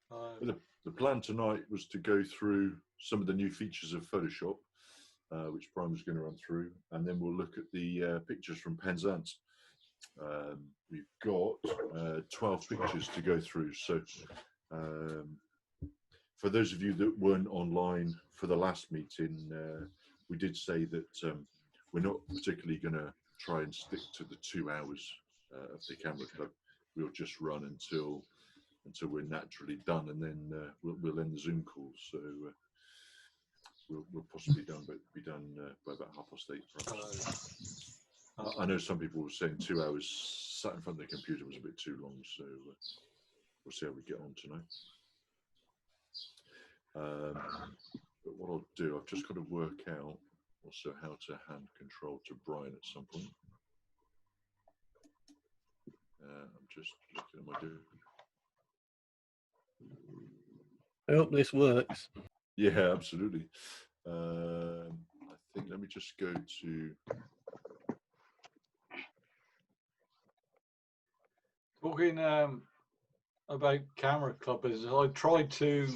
The plan tonight was to go through some of the new features of Photoshop, which Brian was going to run through, and then we'll look at the pictures from Penzance. We've got 12 pictures to go through. So for those of you that weren't online for the last meeting, we did say that we're not particularly going to try and stick to the 2 hours of the camera club. We'll just run until we're naturally done, and then we'll end the Zoom call. So we'll possibly be done by about 8:30, perhaps. I know some people were saying 2 hours sat in front of the computer was a bit too long, so we'll see how we get on tonight. But what I'll do, I've just got to work out also how to hand control to Brian at some point. I'm just looking at my do. I hope this works. Yeah, absolutely. I think let me just go to. Talking about Camera Club, is I tried to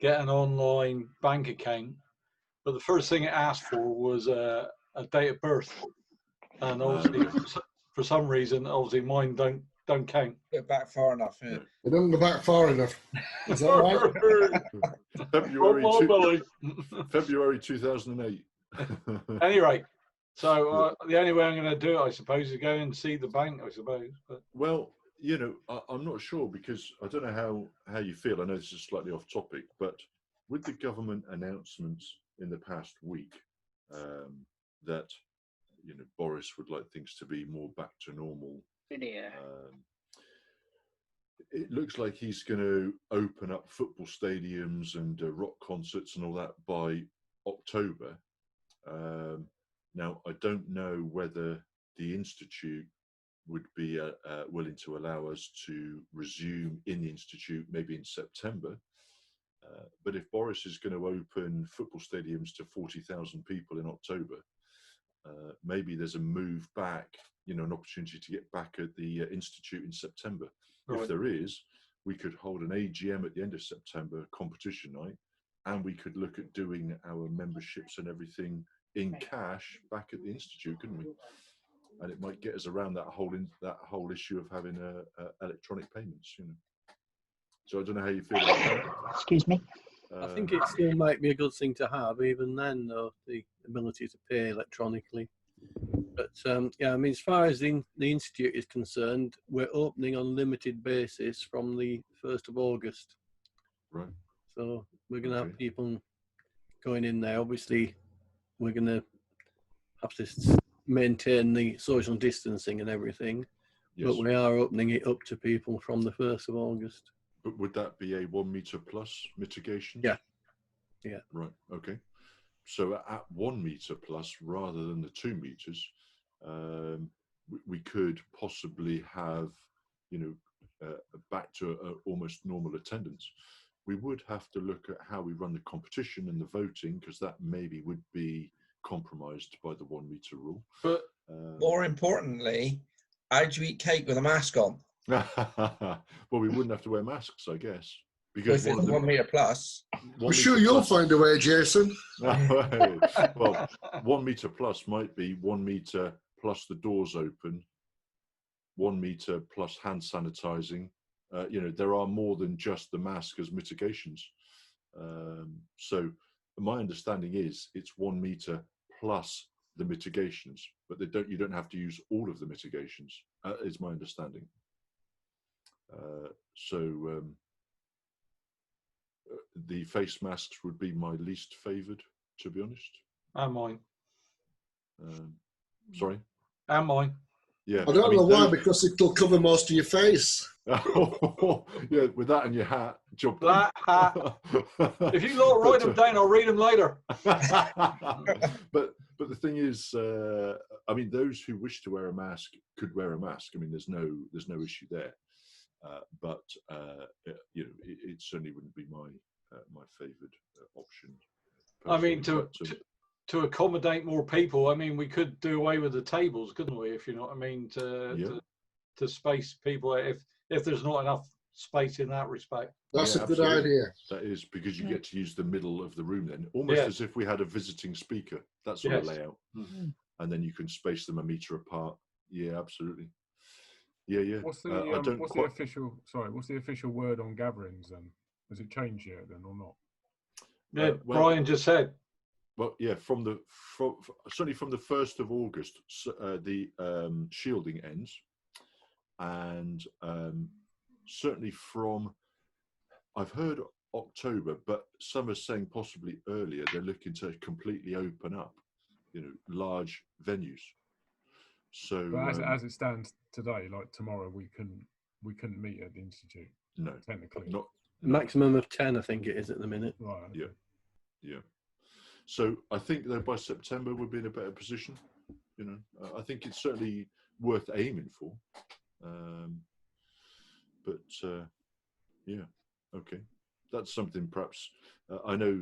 get an online bank account, but the first thing it asked for was a date of birth, and obviously for some reason, obviously mine don't count. Get back far enough. Yeah. It doesn't go back far enough. Is that right? February 2008. Anyway, so the only way I'm going to do it, I suppose, is go and see the bank, I suppose. But. Well, you know, I'm not sure, because I don't know how you feel. I know this is slightly off topic, but with the government announcements in the past week that, you know, Boris would like things to be more back to normal. Yeah. It looks like he's going to open up football stadiums and rock concerts and all that by October. Now, I don't know whether the Institute would be willing to allow us to resume in the Institute maybe in September. But if Boris is going to open football stadiums to 40,000 people in October, maybe there's a move back, you know, an opportunity to get back at the Institute in September. Right. If there is, we could hold an AGM at the end of September, competition night, and we could look at doing our memberships and everything in cash back at the Institute, couldn't we? And it might get us around that whole issue of having electronic payments, you know. So I don't know how you feel about that. Excuse me. I think it still might be a good thing to have, even then, though, the ability to pay electronically. But yeah, I mean, as far as the Institute is concerned, we're opening on a limited basis from the 1st of August. Right. So we're going to have people going in there. Obviously, we're going to have to maintain the social distancing and everything. Yes. But we are opening it up to people from the 1st of August. But would that be a 1 meter plus mitigation? Yeah. Yeah. Right. Okay. So at 1 meter plus, rather than the 2 meters, we could possibly have, you know, back to almost normal attendance. We would have to look at how we run the competition and the voting, because that maybe would be compromised by the 1 meter rule. But more importantly, how do you eat cake with a mask on? Well, we wouldn't have to wear masks, I guess. Because if it's 1 meter plus. I'm sure you'll find a way, Jason. Well, 1 meter plus might be 1 meter plus the doors open, 1 meter plus hand sanitizing. You know, there are more than just the mask as mitigations. So my understanding is it's 1 meter plus the mitigations, but you don't have to use all of the mitigations, is my understanding. The face masks would be my least favoured, to be honest. And mine. Sorry? And mine. Yeah. I don't know why, because it'll cover most of your face. Yeah, with that and your hat, job done. That hat. If you lot write them down, I'll read them later. But the thing is, I mean, those who wish to wear a mask could wear a mask. I mean, there's no issue there. But you know, it certainly wouldn't be my favoured option. I mean, to accommodate more people, I mean, we could do away with the tables, couldn't we? If you know what I mean, to space people if there's not enough space in that respect. That's Yeah, a good absolutely. idea. That is, because you get to use the middle of the room then, almost Yeah. as if we had a visiting speaker, that sort of Yes. layout. And then you can space them a metre apart. Yeah, absolutely. Yeah, yeah. What's the I don't what's quite... the official word on gatherings then? Has it changed yet then or not? Yeah, well, Brian just said. Well, yeah, certainly from the 1st of August, the shielding ends, and certainly from, I've heard October, but some are saying possibly earlier. They're looking to completely open up, large venues. So, But as it stands today, like tomorrow, we couldn't meet at the institute. No, technically. not Maximum of 10, I think it is at the minute. Right. Okay. Yeah, yeah. So I think that by September we'll be in a better position. I think it's certainly worth aiming for. Yeah, okay. That's something perhaps, I know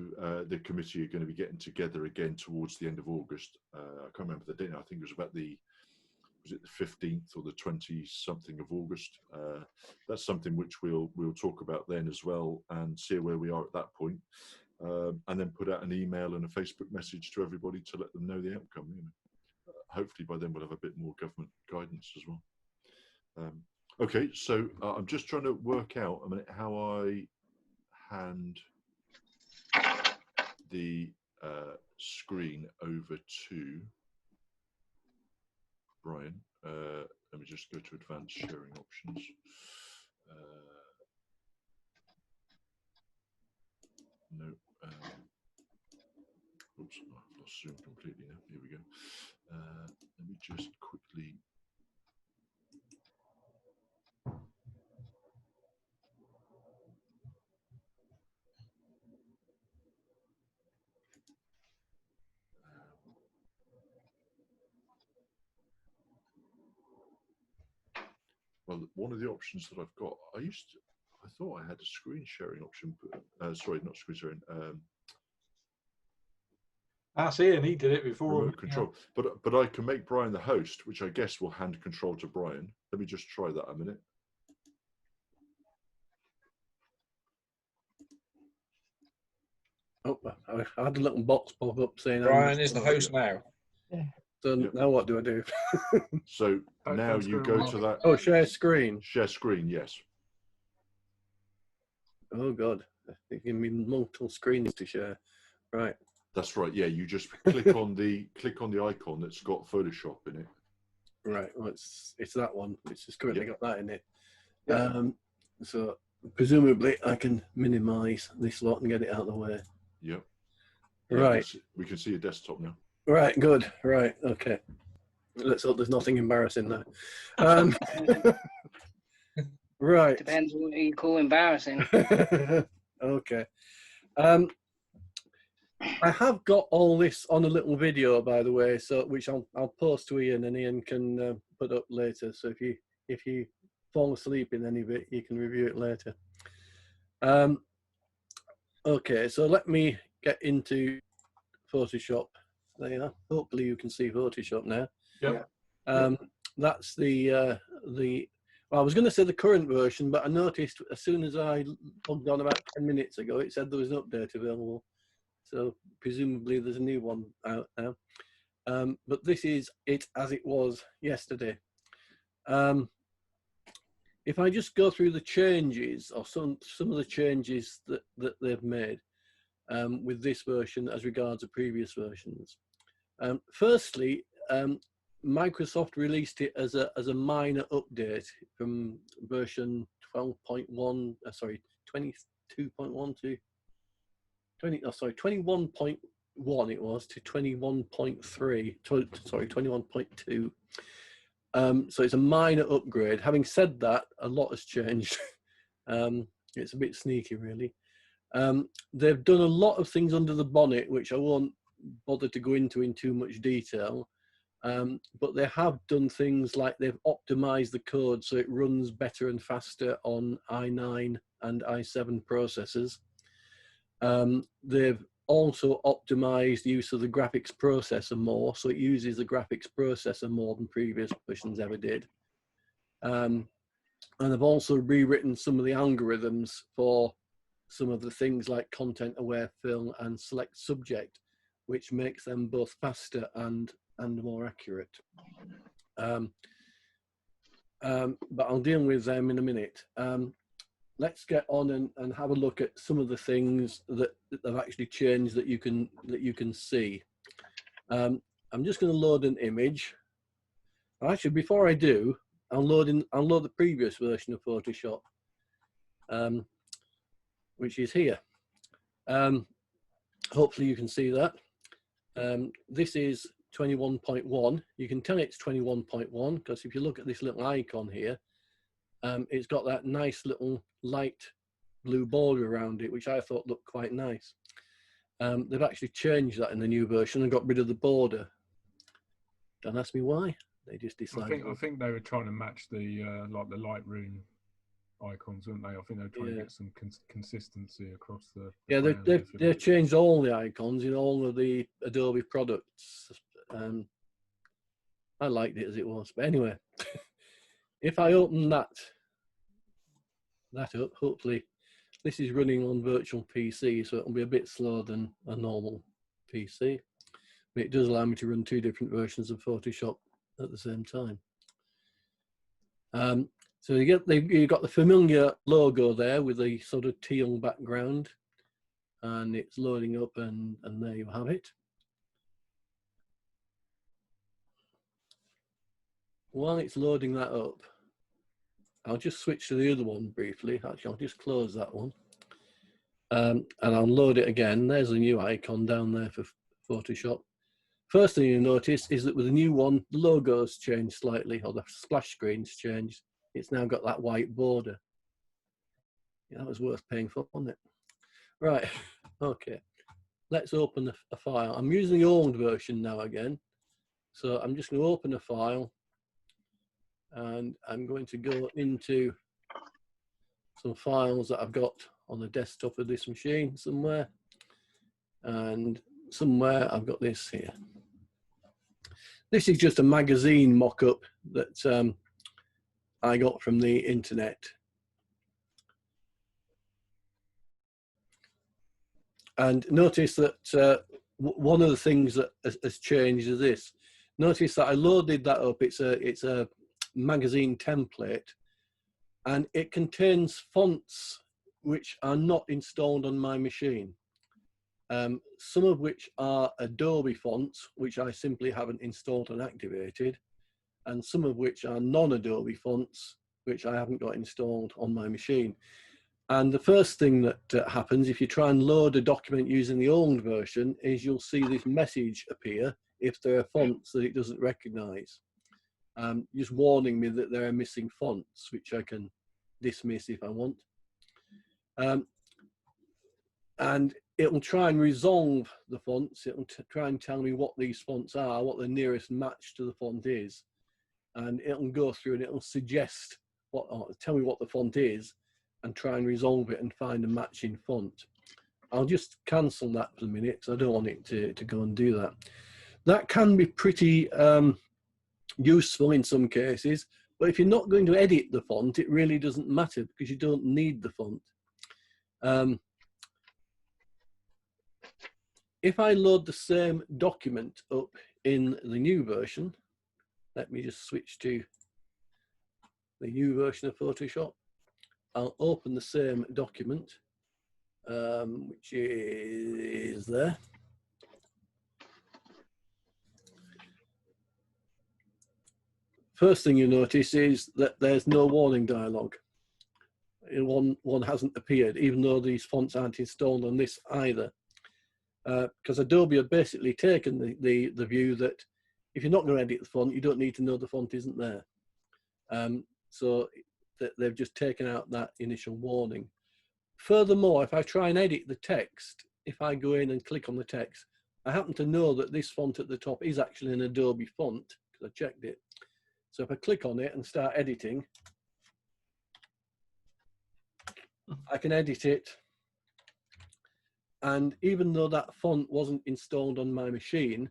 the committee are going to be getting together again towards the end of August. I can't remember the date now. I think it was about was it the 15th or the 20-something of August? That's something which we'll talk about then as well and see where we are at that point. And then put out an email and a Facebook message to everybody to let them know the outcome. Hopefully by then we'll have a bit more government guidance as well. Okay, so I'm just trying to work out a minute how I hand the screen over to Brian. Let me just go to advanced sharing options. No. Oops, I've lost Zoom completely now. Here we go. Let me just quickly. Well, one of the options that I've got, I thought I had a screen sharing option, but sorry, not screen sharing. That's Ian, he did it before. Remote control. But I can make Brian the host, which I guess will hand control to Brian. Let me just try that a minute. Oh, I had a little box pop up saying Brian is the host now. So now what do I do? So now you go to that. Oh, share screen. Share screen, yes. Oh God, they give me multiple screens to share. Right. That's right. Yeah, you just click on the icon that's got Photoshop in it. Right. Well, it's that one. It's just currently got that in it. Yeah. So presumably I can minimise this lot and get it out of the way. Yep. Right. We can see your desktop now. Right. Good. Right. Okay. Let's hope there's nothing embarrassing there. Right. Depends what you call embarrassing. Okay. I have got all this on a little video, by the way, so which I'll post to Ian, and Ian can put up later. So if you fall asleep in any of it, you can review it later. Okay, so let me get into Photoshop. There you are. Hopefully you can see Photoshop now. Yeah. That's the well, I was going to say the current version, but I noticed as soon as I logged on about 10 minutes ago, it said there was an update available. So presumably there's a new one out now. But this is it as it was yesterday. If I just go through the changes, or some of the changes that they've made with this version as regards to previous versions. Firstly, Microsoft released it as a minor update from version 12.1, sorry, 22.1 to 21.1 it was to 21.3, sorry, 21.2. So it's a minor upgrade. Having said that, a lot has changed. It's a bit sneaky, really. They've done a lot of things under the bonnet, which I won't bother to go into in too much detail. But they have done things like they've optimized the code so it runs better and faster on i9 and i7 processors. They've also optimized use of the graphics processor more, so it uses the graphics processor more than previous versions ever did. And I've also rewritten some of the algorithms for some of the things like content aware fill and select subject, which makes them both faster and more accurate. But I'll deal with them in a minute. Let's get on and have a look at some of the things that have actually changed that you can see. I'm just going to load an image. Actually, before I do, I'll load the previous version of Photoshop, which is here. Hopefully you can see that. This is 21.1. You can tell it's 21.1 because if you look at this little icon here, it's got that nice little light blue border around it, which I thought looked quite nice. They've actually changed that in the new version and got rid of the border. Don't ask me why. They just decided. I think they were trying to match the like the Lightroom icons, weren't they? I think they were trying to get some consistency across the yeah, they've changed all the icons in all of the Adobe products. I liked it as it was, but anyway, if I open that up, hopefully this is running on virtual PC, so it'll be a bit slower than a normal PC, but it does allow me to run 2 different versions of Photoshop at the same time. So you've got the familiar logo there with the sort of teal background, and it's loading up, and there you have it. While it's loading that up, I'll just switch to the other one briefly. Actually, I'll just close that one. And I'll load it again. There's a new icon down there for Photoshop. First thing you notice is that with the new one, the logo's changed slightly, or the splash screen's changed. It's now got that white border. Yeah, that was worth paying for, wasn't it? Right, okay. Let's open a file. I'm using the old version now again. So I'm just going to open a file, and I'm going to go into some files that I've got on the desktop of this machine somewhere. And somewhere I've got this here. This is just a magazine mock-up that I got from the internet. And notice that one of the things that has changed is this. Notice that I loaded that up. It's a magazine template, and it contains fonts which are not installed on my machine. Some of which are Adobe fonts, which I simply haven't installed and activated, and some of which are non-Adobe fonts, which I haven't got installed on my machine. And the first thing that happens if you try and load a document using the old version is you'll see this message appear if there are fonts that it doesn't recognize. Just warning me that there are missing fonts, which I can dismiss if I want. And it will try and resolve the fonts. It will try and tell me what these fonts are, what the nearest match to the font is. And it will go through and it will suggest tell me what the font is and try and resolve it and find a matching font. I'll just cancel that for a minute because I don't want it to go and do that. That can be pretty useful in some cases, but if you're not going to edit the font, it really doesn't matter because you don't need the font. If I load the same document up in the new version, let me just switch to the new version of Photoshop. I'll open the same document, which is there. First thing you notice is that there's no warning dialog. One hasn't appeared, even though these fonts aren't installed on this either. Because Adobe have basically taken the view that if you're not going to edit the font, you don't need to know the font isn't there. So they've just taken out that initial warning. Furthermore, if I try and edit the text, if I go in and click on the text, I happen to know that this font at the top is actually an Adobe font because I checked it. So if I click on it and start editing, I can edit it. And even though that font wasn't installed on my machine,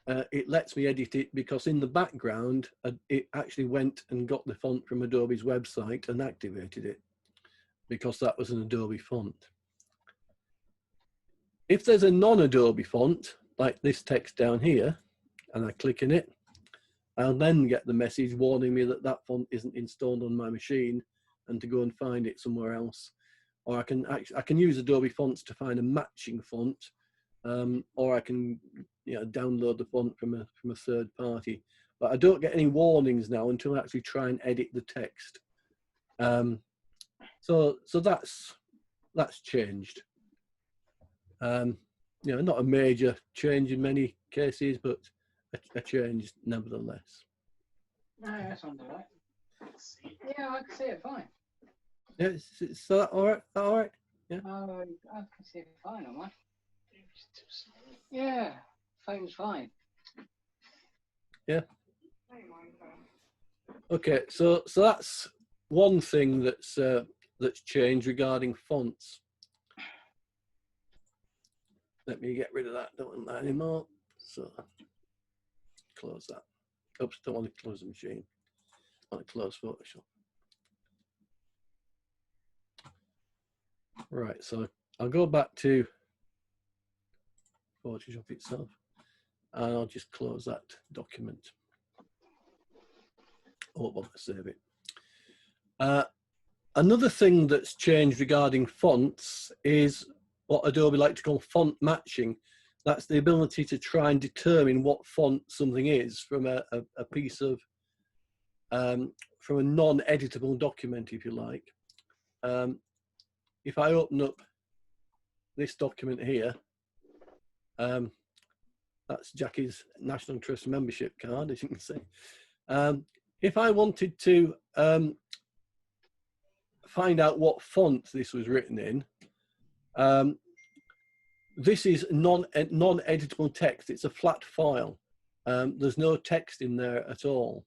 it lets me edit it because in the background, it actually went and got the font from Adobe's website and activated it because that was an Adobe font. If there's a non-Adobe font, like this text down here, and I click in it, I'll then get the message warning me that that font isn't installed on my machine and to go and find it somewhere else. Or I can use Adobe fonts to find a matching font, or I can download the font from a third party. But I don't get any warnings now until I actually try and edit the text. So that's changed. Not a major change in many cases, but a change nevertheless. No, that's all right. Yeah, I can see it fine. Yeah, so all right, all right. Yeah. Oh, I can see it fine on mine. Yeah, phone's fine. Yeah. Okay, so that's one thing that's changed regarding fonts. Let me get rid of that. Don't want that anymore. So close that. Oops, don't want to close the machine. I want to close Photoshop. Right, so I'll go back to Photoshop itself, and I'll just close that document. I won't want to save it. Another thing that's changed regarding fonts is what Adobe like to call font matching. That's the ability to try and determine what font something is from a piece of, from a non-editable document, if you like. If I open up this document here, that's Jackie's National Trust membership card, as you can see. If I wanted to find out what font this was written in, this is non-editable text. It's a flat file. There's no text in there at all.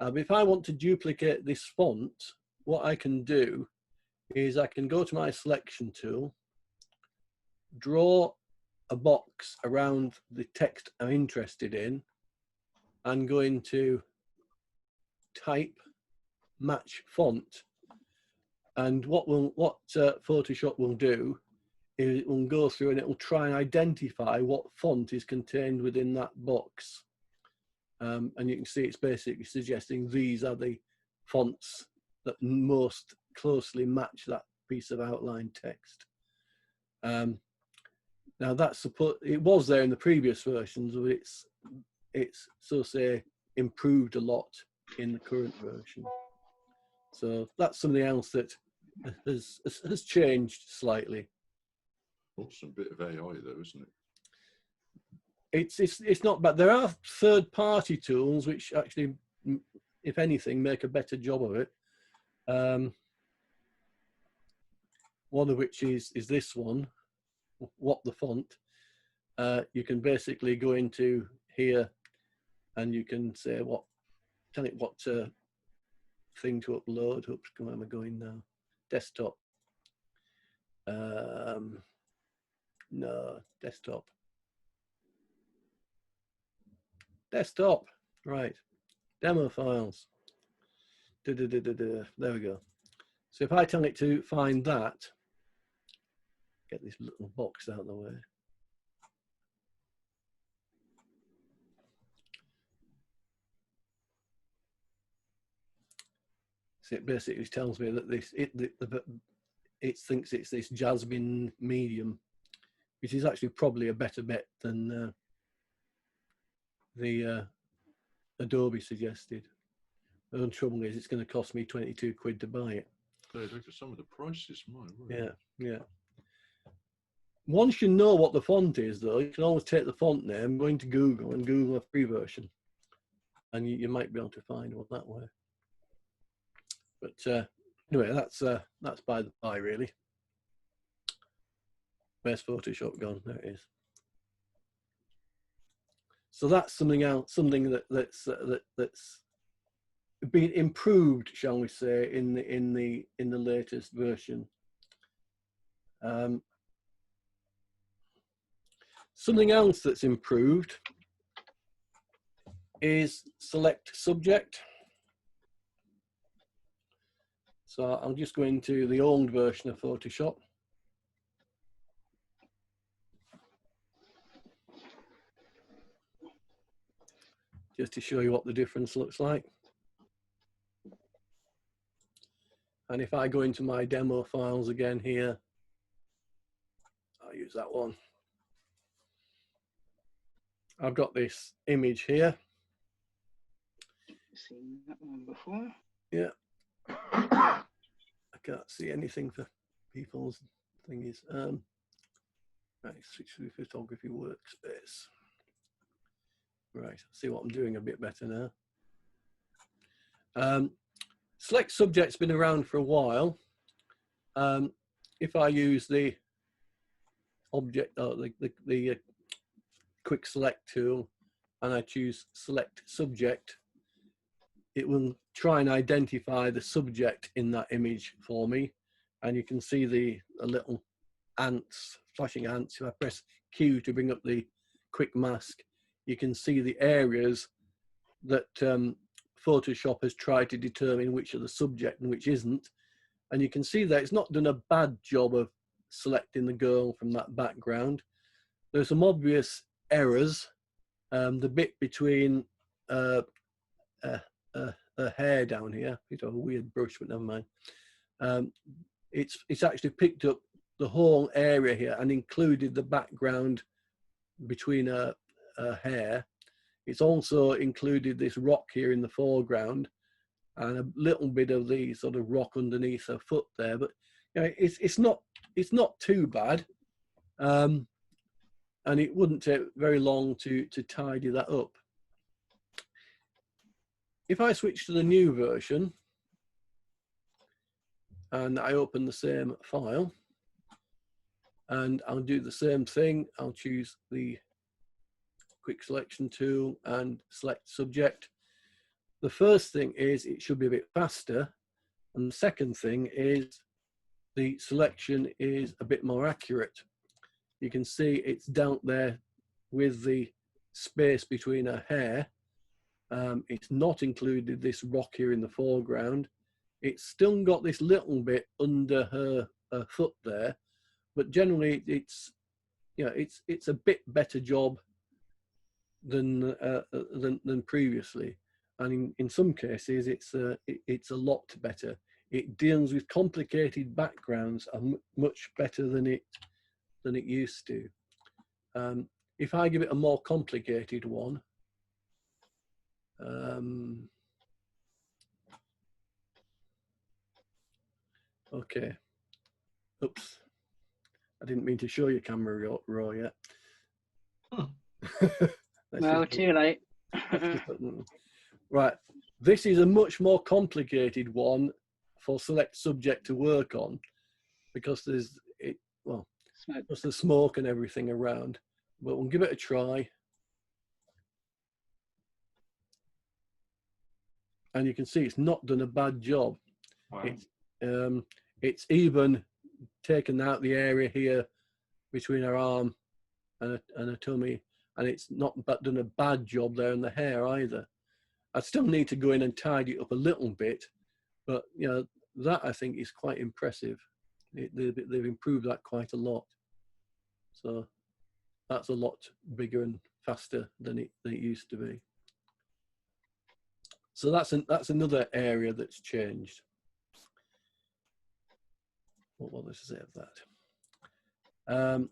If I want to duplicate this font, what I can do is I can go to my selection tool, draw a box around the text I'm interested in, and go into type match font. And what Photoshop will do is it will go through and it will try and identify what font is contained within that box. And you can see it's basically suggesting these are the fonts that most closely match that piece of outline text. Now that's it was there in the previous versions, but it's so say improved a lot in the current version. So that's something else that has changed slightly. Awesome bit of AI though, isn't it? It's not bad. There are third-party tools which actually, if anything, make a better job of it. One of which is this one, What the Font. You can basically go into here and you can say tell it what thing to upload. Oops, where am I going now? Desktop. No, desktop. Desktop, right. Demo files. There we go. So if I tell it to find that, get this little box out of the way. So it basically tells me that it thinks it's this Jasmine medium, which is actually probably a better bet than the Adobe suggested. The only trouble is it's going to cost me 22 quid to buy it. Look at some of the prices, my word. Yeah, yeah. Once you know what the font is, though, you can always take the font name, go into Google and Google a free version, and you might be able to find one that way. But anyway, that's by the by, really. Where's Photoshop gone? There it is. So that's something else, something that's been improved, shall we say, in the latest version. Something else that's improved is select subject. So I'll just go into the old version of Photoshop. Just to show you what the difference looks like. And if I go into my demo files again here, I'll use that one. I've got this image here. Seen that one before. Yeah. I can't see anything for people's thingies. Right, switch to the photography workspace. Right, see what I'm doing a bit better now. Select subject's been around for a while. If I use the object or the quick select tool and I choose select subject, it will try and identify the subject in that image for me. And you can see the little ants, flashing ants. If I press Q to bring up the quick mask, you can see the areas that Photoshop has tried to determine which are the subject and which isn't. And you can see that it's not done a bad job of selecting the girl from that background. There's some obvious errors. The bit between her hair down here, it's a weird brush, but never mind. It's actually picked up the whole area here and included the background between her hair. It's also included this rock here in the foreground and a little bit of the sort of rock underneath her foot there. But you know, it's not too bad, and it wouldn't take very long to tidy that up. If I switch to the new version and I open the same file, and I'll do the same thing. I'll choose the quick selection tool and select subject. The first thing is it should be a bit faster. And the second thing is the selection is a bit more accurate. You can see it's down there with the space between her hair. It's not included this rock here in the foreground. It's still got this little bit under her foot there, but generally it's, you know, it's a bit better job than previously, and in some cases it's a lot better. It deals with complicated backgrounds much better than it used to. If I give it a more complicated one, okay, oops, I didn't mean to show you camera raw yet. Well, too late. Right, this is a much more complicated one for select subject to work on because there's the smoke and everything around. But we'll give it a try. And you can see it's not done a bad job. Wow. It's even taken out the area here between her arm and her tummy, and it's not done a bad job there in the hair either. I still need to go in and tidy it up a little bit, but you know, that I think is quite impressive. They've improved that quite a lot. So that's a lot bigger and faster than it used to be. So that's another area that's changed. What will this say of that?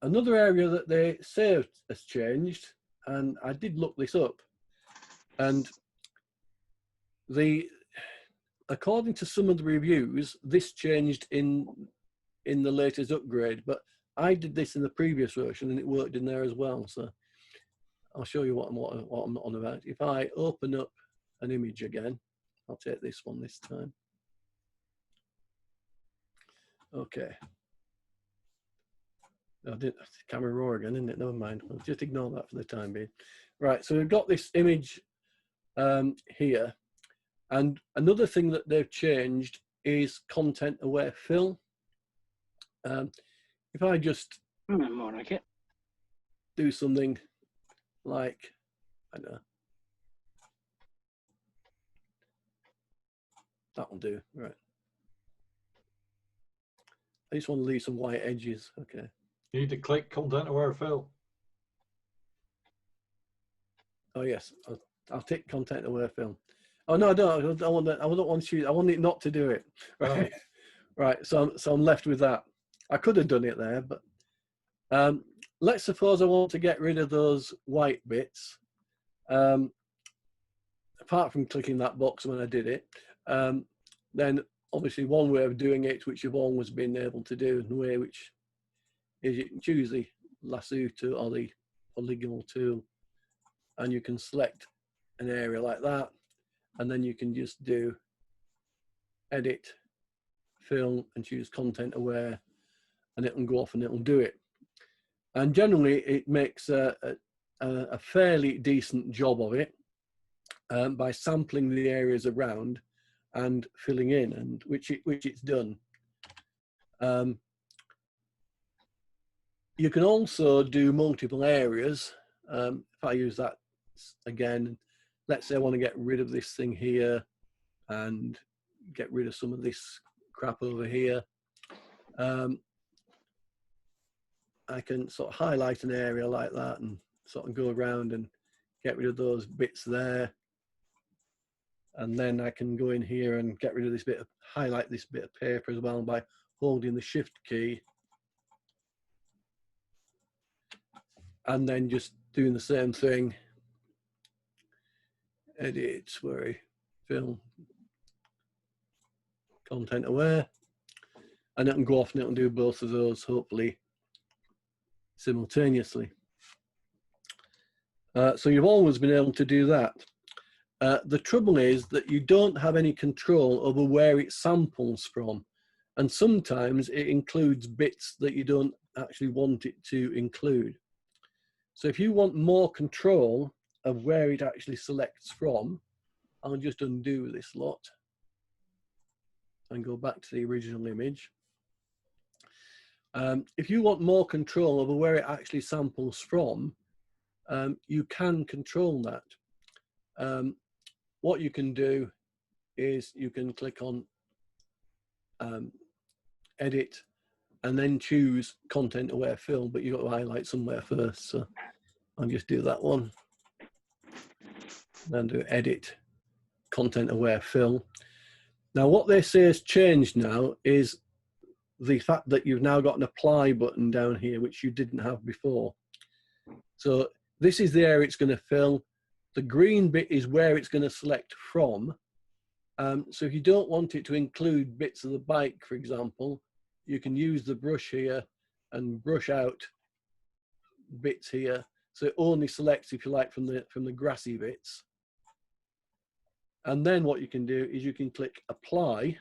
Another area that they say has changed, and I did look this up, and according to some of the reviews, this changed in the latest upgrade, but I did this in the previous version and it worked in there as well. So I'll show you what I'm on about. If I open up an image again, I'll take this one this time. Okay. I did camera raw again, isn't it? Never mind. I'll just ignore that for the time being. Right, so we've got this image here. And another thing that they've changed is content aware fill. If I just More like it. do something like, I don't know, That'll do. Right. I just want to leave some white edges. Okay. You need to click content aware fill. Oh yes, I'll tick content aware film. Oh no, I don't. I want that. I don't want to choose. I want it not to do it. Right. Right. So I'm left with that. I could have done it there, but let's suppose I want to get rid of those white bits. Apart from clicking that box when I did it, then obviously one way of doing it, which you've always been able to do, and the way which is you can choose the lasso tool or the polygonal tool, and you can select an area like that, and then you can just do edit, fill, and choose content aware, and it can go off and it'll do it. And generally it makes a fairly decent job of it by sampling the areas around and filling in, and which it's done. You can also do multiple areas. If I use that again, let's say I want to get rid of this thing here and get rid of some of this crap over here. I can sort of highlight an area like that and sort of go around and get rid of those bits there. And then I can go in here and get rid of this bit of, highlight this bit of paper as well by holding the shift key. And then just doing the same thing. Edit, fill, content aware. And it can go off and it will do both of those, hopefully, simultaneously. So you've always been able to do that. The trouble is that you don't have any control over where it samples from. And sometimes it includes bits that you don't actually want it to include. So if you want more control of where it actually selects from, I'll just undo this lot and go back to the original image. If you want more control over where it actually samples from, you can control that. What you can do is you can click on edit and then choose content aware fill, but you've got to highlight somewhere first. So I'll just do that one. Then do edit, content aware fill. Now what they say has changed now is the fact that you've now got an apply button down here, which you didn't have before. So this is the area it's going to fill. The green bit is where it's going to select from. So if you don't want it to include bits of the bike, for example, you can use the brush here and brush out bits here. So it only selects, if you like, from the grassy bits. And then what you can do is you can click apply,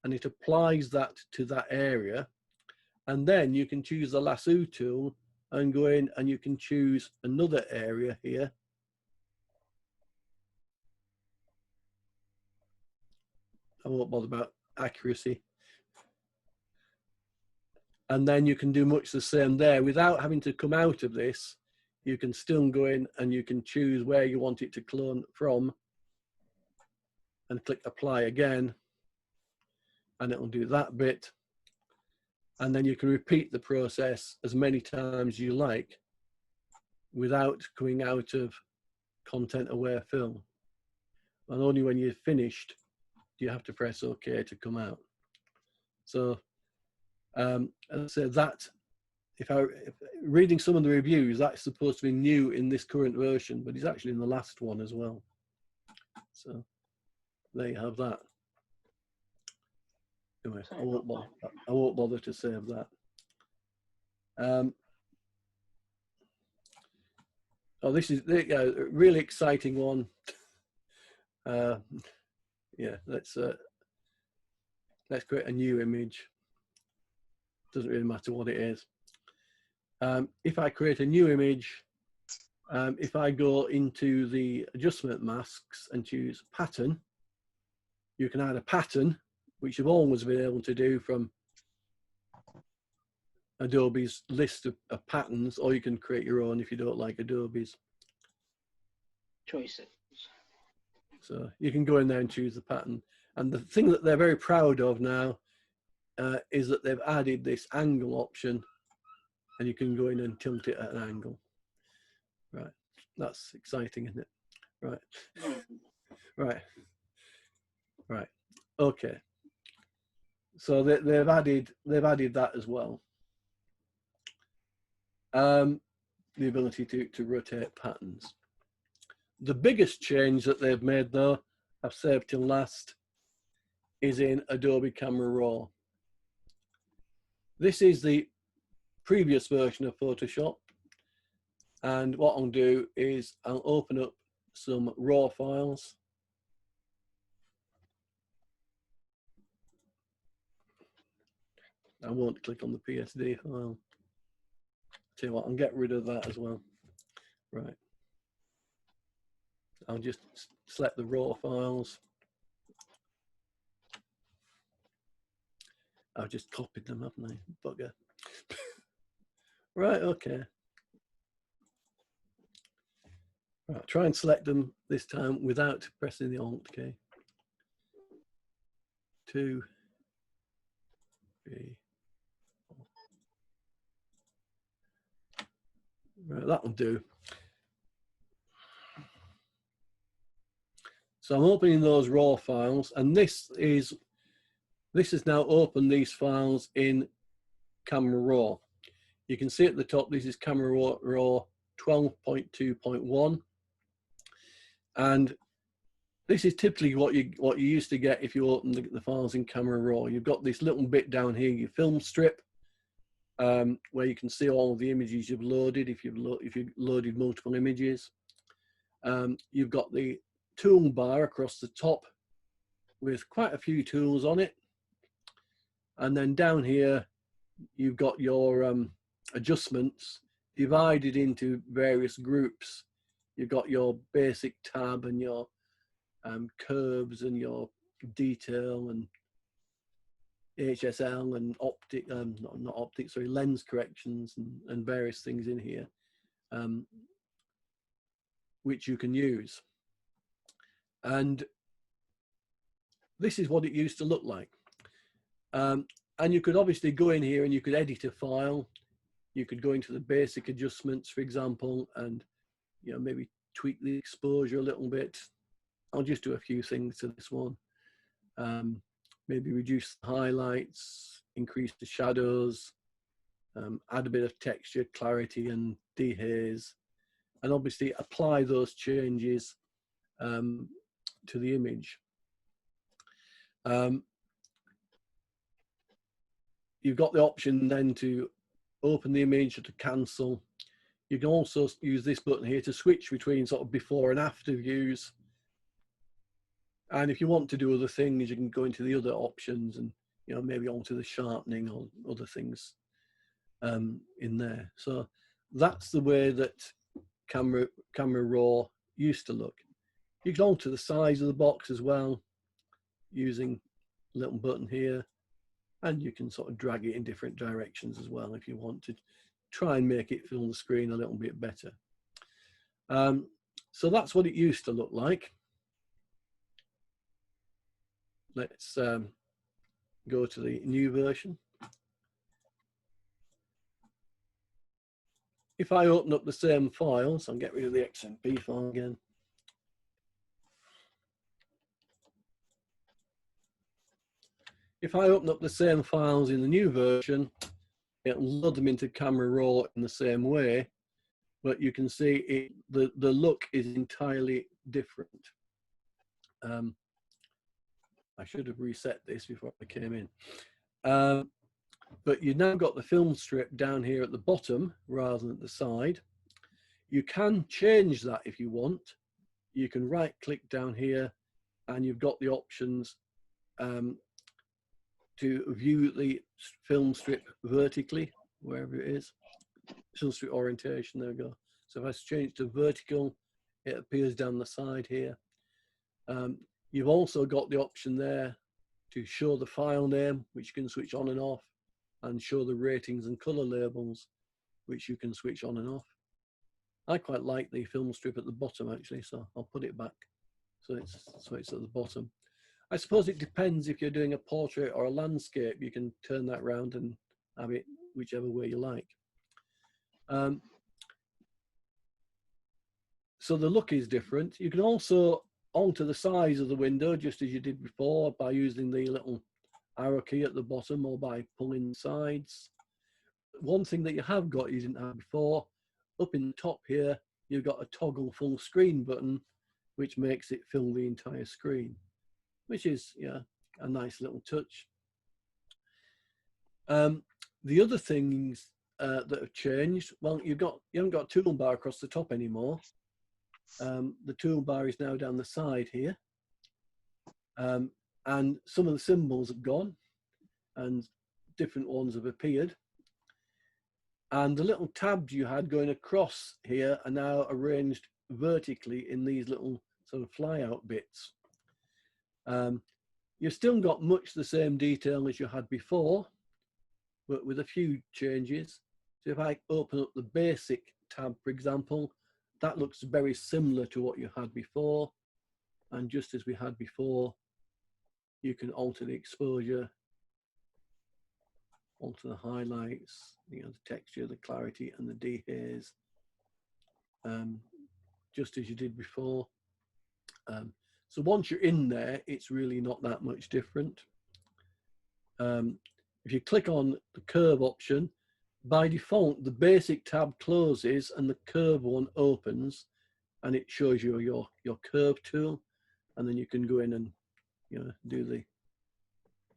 and it applies that to that area. And then you can choose the lasso tool and go in and you can choose another area here. I won't bother about accuracy. And then you can do much the same there without having to come out of this. You can still go in and you can choose where you want it to clone from and click apply again, and it will do that bit. And then you can repeat the process as many times as you like without coming out of content aware fill. And only when you're finished do you have to press OK to come out. So as I said, that if reading some of the reviews, that's supposed to be new in this current version, but it's actually in the last one as well. So there you have that. Anyway, I won't bother to save that. Oh, this is a really exciting one. Yeah, let's create a new image. Doesn't really matter what it is. If I create a new image, if I go into the adjustment masks and choose pattern, you can add a pattern, which you've always been able to do from Adobe's list of patterns, or you can create your own if you don't like Adobe's choices. So you can go in there and choose the pattern. And the thing that they're very proud of now is that they've added this angle option, and you can go in and tilt it at an angle. Right, that's exciting, isn't it? Right, right, right. Okay. So they've added that as well. The ability to rotate patterns. The biggest change that they've made, though, I've saved till last, is in Adobe Camera Raw. This is the previous version of Photoshop, and what I'll do is I'll open up some raw files. I won't click on the PSD file. Tell you what, I'll get rid of that as well. Right. I'll just select the raw files. I've just copied them, haven't I? Bugger. Right, okay. Right, try and select them this time without pressing the Alt key. 2, 3, 4. Right, that'll do. So I'm opening those raw files, and this has now opened these files in Camera Raw. You can see at the top, this is Camera Raw 12.2.1, and this is typically what you used to get if you open the files in Camera Raw. You've got this little bit down here, your film strip, where you can see all of the images you've loaded if you've loaded multiple images. You've got the toolbar across the top with quite a few tools on it, and then down here you've got your adjustments divided into various groups. You've got your basic tab and your curves and your detail and HSL and optic, not optic, sorry, lens corrections and various things in here, which you can use. And this is what it used to look like. And you could obviously go in here and you could edit a file. You could go into the basic adjustments, for example, and maybe tweak the exposure a little bit. I'll just do a few things to this one. Maybe reduce the highlights, increase the shadows, add a bit of texture, clarity, and dehaze, and obviously apply those changes to the image. You've got the option then to open the image or to cancel. You can also use this button here to switch between sort of before and after views. And if you want to do other things, you can go into the other options and maybe onto the sharpening or other things in there. So that's the way that Camera Raw used to look. You can alter the size of the box as well using a little button here, and you can sort of drag it in different directions as well if you want to try and make it fill the screen a little bit better. So that's what it used to look like. Let's go to the new version. If I open up the same files, I'll get rid of the XMP file again. If I open up the same files in the new version, it'll load them into Camera Raw in the same way, but you can see the look is entirely different. I should have reset this before I came in. But you've now got the film strip down here at the bottom rather than at the side. You can change that if you want. You can right click down here and you've got the options to view the film strip vertically, wherever it is. Film strip orientation, there we go. So if I change to vertical, it appears down the side here. You've also got the option there to show the file name, which you can switch on and off, and show the ratings and color labels, which you can switch on and off. I quite like the film strip at the bottom actually, so I'll put it back so it's at the bottom. I suppose it depends if you're doing a portrait or a landscape. You can turn that round and have it whichever way you like. So the look is different. You can also alter the size of the window just as you did before by using the little arrow key at the bottom or by pulling the sides. One thing that you have got you didn't have before, up in the top here, you've got a toggle full screen button, which makes it fill the entire screen, which is, yeah, a nice little touch. The other things that have changed, well, you haven't got a toolbar across the top anymore. The toolbar is now down the side here, and some of the symbols have gone and different ones have appeared, and the little tabs you had going across here are now arranged vertically in these little sort of fly out bits. You've still got much the same detail as you had before, but with a few changes. So if I open up the basic tab, for example, that looks very similar to what you had before. And just as we had before, you can alter the exposure, alter the highlights, the texture, the clarity, and the dehaze, just as you did before. So once you're in there, it's really not that much different. If you click on the curve option, by default, the basic tab closes and the curve one opens, and it shows you your curve tool, and then you can go in and do the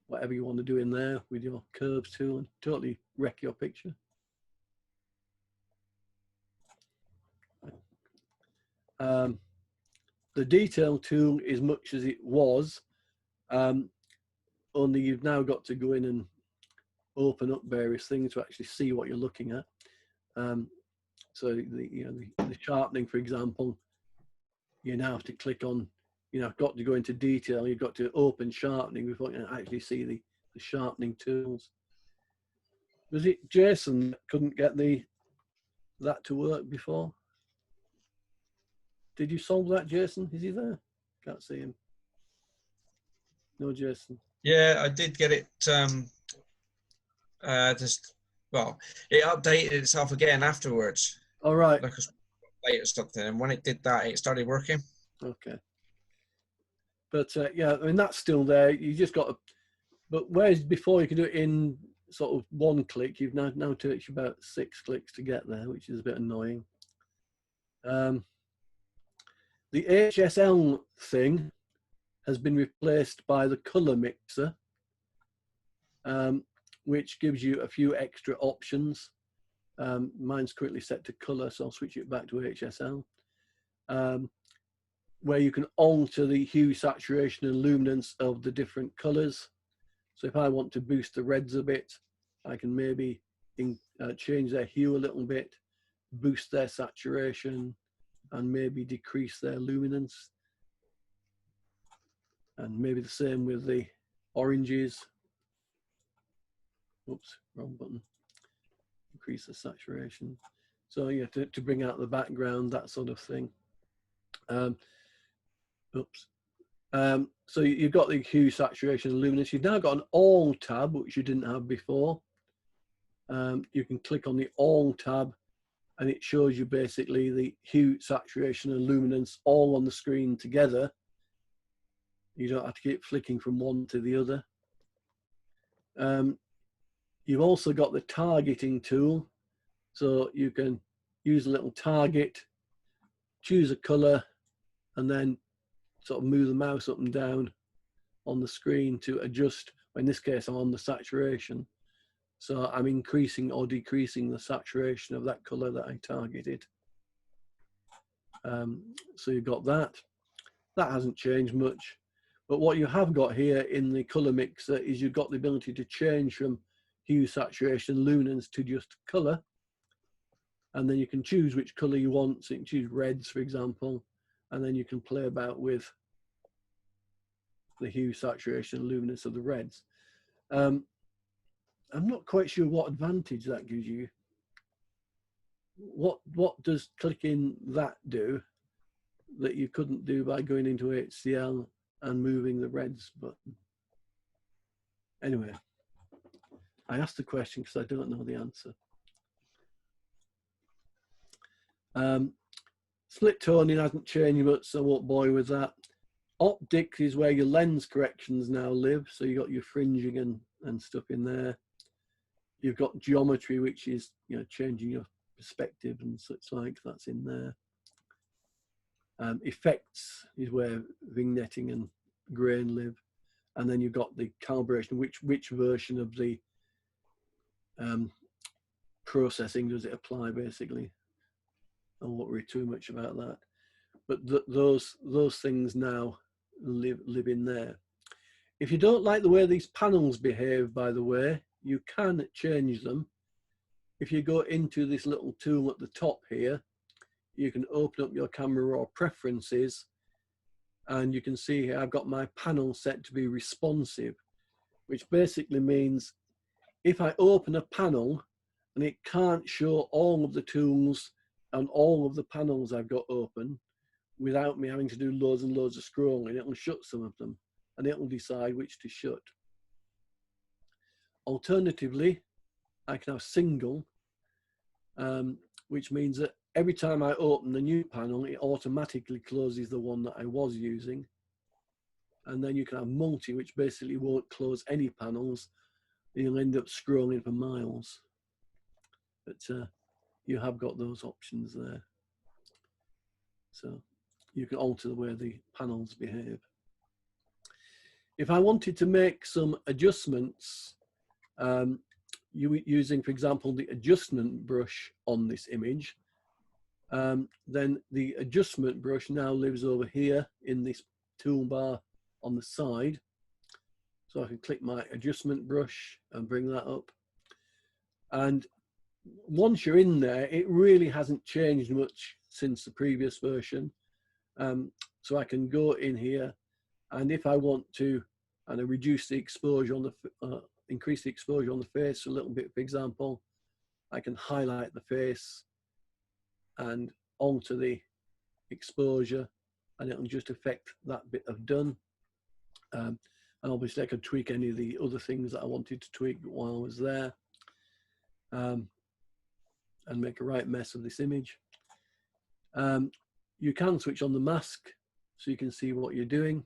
whatever you want to do in there with your curves tool and totally wreck your picture. The detail tool is much as it was, only you've now got to go in and open up various things to actually see what you're looking at. So the sharpening, for example, you now have to click on, got to go into detail. You've got to open sharpening before you can actually see the sharpening tools. Was it Jason that couldn't get that to work before? Did you solve that, Jason? Is he there? Can't see him. No, Jason. Yeah, I did get it. Well, it updated itself again afterwards. All right. Like a update or something, and when it did that, it started working. Okay. But yeah, I mean that's still there. You just got to. But whereas before you could do it in sort of one click, you've now takes you about 6 clicks to get there, which is a bit annoying. The HSL thing has been replaced by the color mixer, which gives you a few extra options. Mine's currently set to color, so I'll switch it back to HSL, where you can alter the hue, saturation, and luminance of the different colors. So if I want to boost the reds a bit, I can maybe change their hue a little bit, boost their saturation, and maybe decrease their luminance. And maybe the same with the oranges. Oops, wrong button. Increase the saturation. So yeah, to bring out the background, that sort of thing. So you've got the hue, saturation, and luminance. You've now got an all tab, which you didn't have before. You can click on the all tab, and it shows you basically the hue, saturation, and luminance all on the screen together. You don't have to keep flicking from one to the other. You've also got the targeting tool. So you can use a little target, choose a color, and then sort of move the mouse up and down on the screen to adjust. In this case, I'm on the saturation. So I'm increasing or decreasing the saturation of that color that I targeted. So you've got that. That hasn't changed much. But what you have got here in the color mixer is you've got the ability to change from hue, saturation, luminance to just color. And then you can choose which color you want. So you can choose reds, for example, and then you can play about with the hue, saturation, luminance of the reds. I'm not quite sure what advantage that gives you. What does clicking that do that you couldn't do by going into HCL and moving the reds button. Anyway, I asked the question because I don't know the answer. Split toning hasn't changed much, so I won't bore you with that. Optics is where your lens corrections now live. So you've got your fringing and stuff in there. You've got geometry, which is, you know, changing your perspective and such like. That's in there. Effects is where vignetting and grain live. And then you've got the calibration, which version of the processing does it apply, basically. I won't worry too much about that. But those things now live in there. If you don't like the way these panels behave, by the way, you can change them. If you go into this little tool at the top here, you can open up your camera raw preferences, and you can see here I've got my panel set to be responsive, which basically means if I open a panel and it can't show all of the tools and all of the panels I've got open without me having to do loads and loads of scrolling, it'll shut some of them and it'll decide which to shut. Alternatively, I can have single, which means that every time I open a new panel, it automatically closes the one that I was using. And then you can have multi, which basically won't close any panels. You'll end up scrolling for miles. But you have got those options there. So you can alter the way the panels behave. If I wanted to make some adjustments, using, for example, the adjustment brush on this image, then the adjustment brush now lives over here in this toolbar on the side. So I can click my adjustment brush and bring that up. And once you're in there, it really hasn't changed much since the previous version. So I can go in here, and if I want to reduce the exposure on the, increase the exposure on the face a little bit, for example, I can highlight the face and alter the exposure, and it'll just affect that bit of done. And obviously I could tweak any of the other things that I wanted to tweak while I was there, and make a right mess of this image. You can switch on the mask so you can see what you're doing.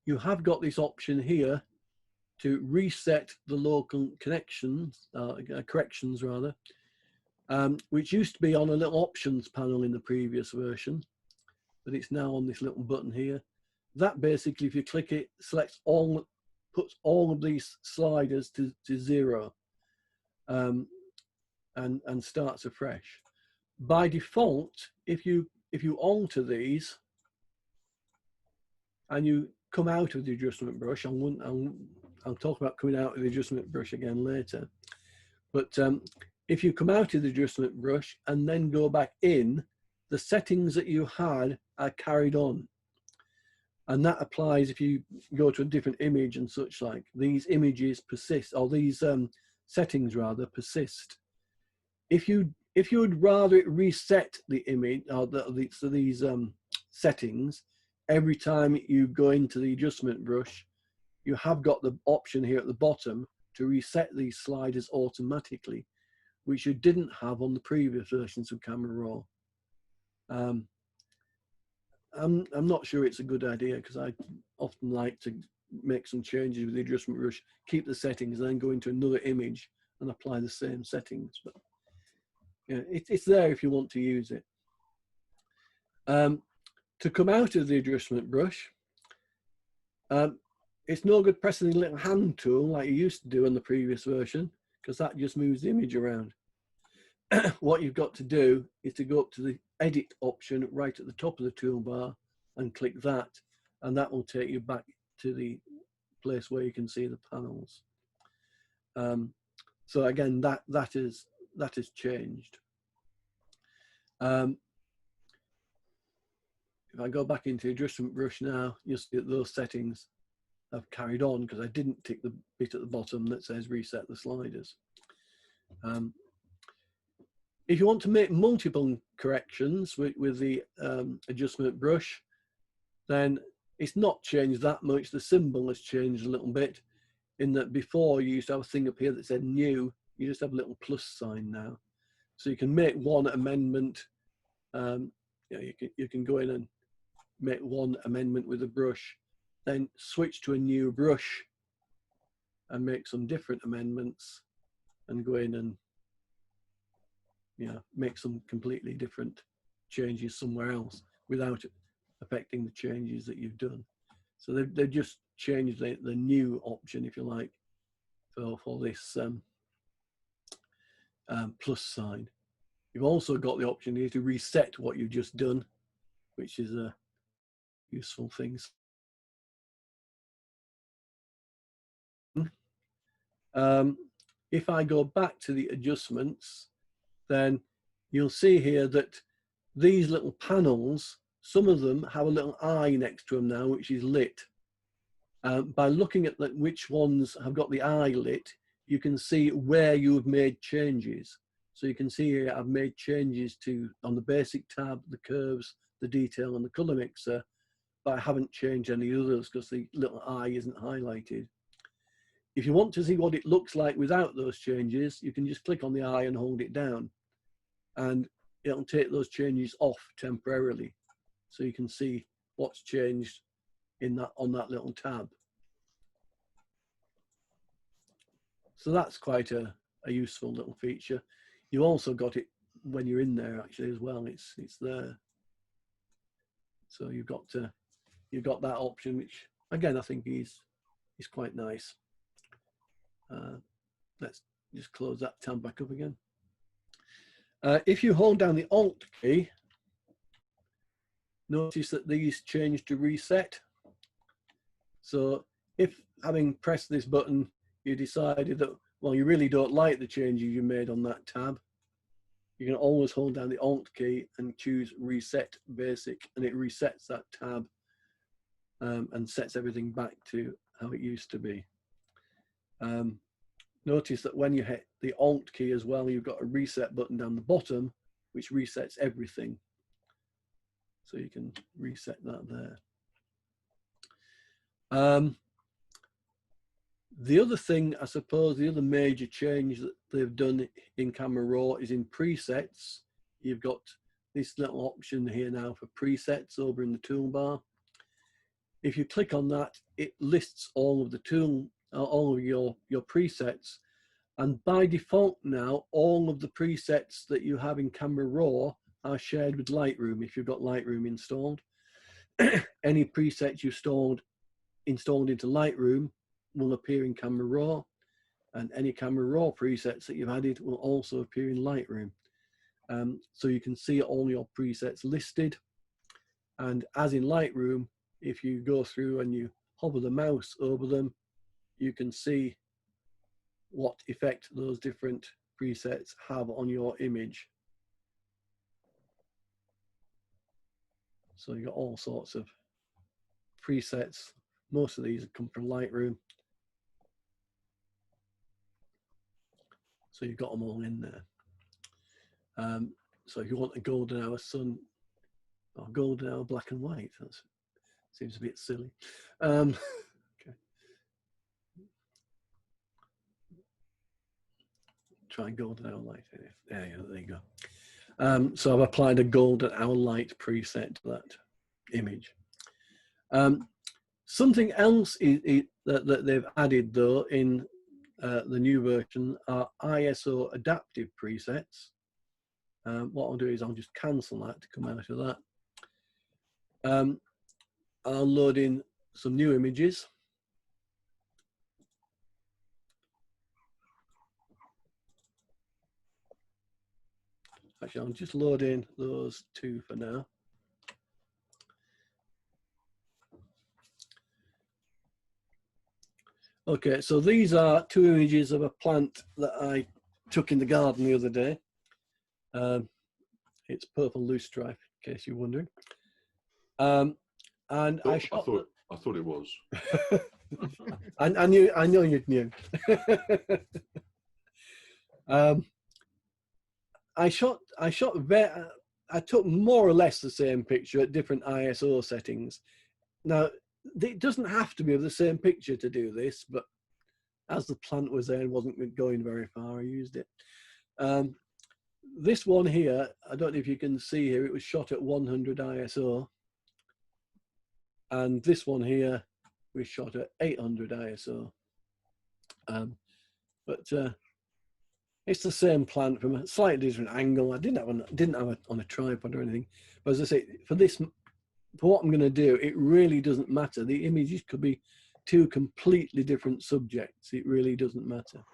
You have got this option here to reset the local connections, corrections rather, which used to be on a little options panel in the previous version, but it's now on this little button here. That basically, if you click it, selects all, puts all of these sliders to 0, and starts afresh. By default, if you alter these and you come out of the adjustment brush, I'll talk about coming out of the adjustment brush again later. But if you come out of the adjustment brush and then go back in, the settings that you had are carried on. And that applies if you go to a different image and such like. These images persist, or these settings rather persist. If you would rather it reset the image, or these settings, every time you go into the adjustment brush, you have got the option here at the bottom to reset these sliders automatically, which you didn't have on the previous versions of Camera Raw. I'm not sure it's a good idea, because I often like to make some changes with the adjustment brush, keep the settings, and then go into another image and apply the same settings. But yeah, it's there if you want to use it. To come out of the adjustment brush, it's no good pressing the little hand tool like you used to do in the previous version, because that just moves the image around. What you've got to do is to go up to the edit option right at the top of the toolbar and click that, and that will take you back to the place where you can see the panels. So again, that is changed. If I go back into adjustment brush now, you'll see that those settings have carried on, because I didn't tick the bit at the bottom that says reset the sliders. If you want to make multiple corrections with the adjustment brush, then it's not changed that much. The symbol has changed a little bit, in that before you used to have a thing up here that said new. You just have a little plus sign now. So you can make one amendment. You can go in and make one amendment with a brush, then switch to a new brush and make some different amendments, and go in and make some completely different changes somewhere else without affecting the changes that you've done. So they've just changed the new option, if you like, for this plus sign. You've also got the option here to reset what you've just done, which is a useful thing. If I go back to the adjustments, then you'll see here that these little panels, some of them have a little eye next to them now, which is lit. By looking at which ones have got the eye lit, you can see where you have made changes. So you can see here I've made changes on the basic tab, the curves, the detail, and the color mixer, but I haven't changed any others because the little eye isn't highlighted. If you want to see what it looks like without those changes, you can just click on the eye and hold it down, and it'll take those changes off temporarily, so you can see what's changed on that little tab. So that's quite a useful little feature. You also got it when you're in there actually as well. It's there. So you've got that option, which again I think is quite nice. Let's just close that tab back up again. If you hold down the Alt key, notice that these change to reset. So if, having pressed this button, you decided that, well, you really don't like the changes you made on that tab, you can always hold down the Alt key and choose Reset Basic, and it resets that tab and sets everything back to how it used to be. Notice that when you hit the Alt key as well, you've got a reset button down the bottom, which resets everything. So you can reset that there. The other thing, I suppose, the other major change that they've done in Camera Raw is in presets. You've got this little option here now for presets over in the toolbar. If you click on that, it lists all of your presets. And by default now, all of the presets that you have in Camera Raw are shared with Lightroom if you've got Lightroom installed. Any presets you installed into Lightroom will appear in Camera Raw, and any Camera Raw presets that you've added will also appear in Lightroom. So you can see all your presets listed. And as in Lightroom, if you go through and you hover the mouse over them, you can see what effect those different presets have on your image. So you've got all sorts of presets. Most of these come from Lightroom. So you've got them all in there. So if you want a golden hour sun, or golden hour black and white, that seems a bit silly. Okay. Try golden hour light. There you go. So I've applied a golden hour light preset to that image. Something else that they've added though in the new version are ISO adaptive presets. What I'll do is I'll just cancel that to come out of that. I'll load in some new images. Actually, I'll just load in those two for now. Okay, so these are two images of a plant that I took in the garden the other day. It's purple loosestrife, in case you're wondering. And I thought it was. I know you knew. I took more or less the same picture at different ISO settings. Now, it doesn't have to be of the same picture to do this, but as the plant was there and wasn't going very far, I used it. This one here, I don't know if you can see here, it was shot at 100 ISO. And this one here was shot at 800 ISO. It's the same plant from a slightly different angle. I didn't have it on a tripod or anything. But as I say, for what I'm going to do, it really doesn't matter. The images could be two completely different subjects. It really doesn't matter.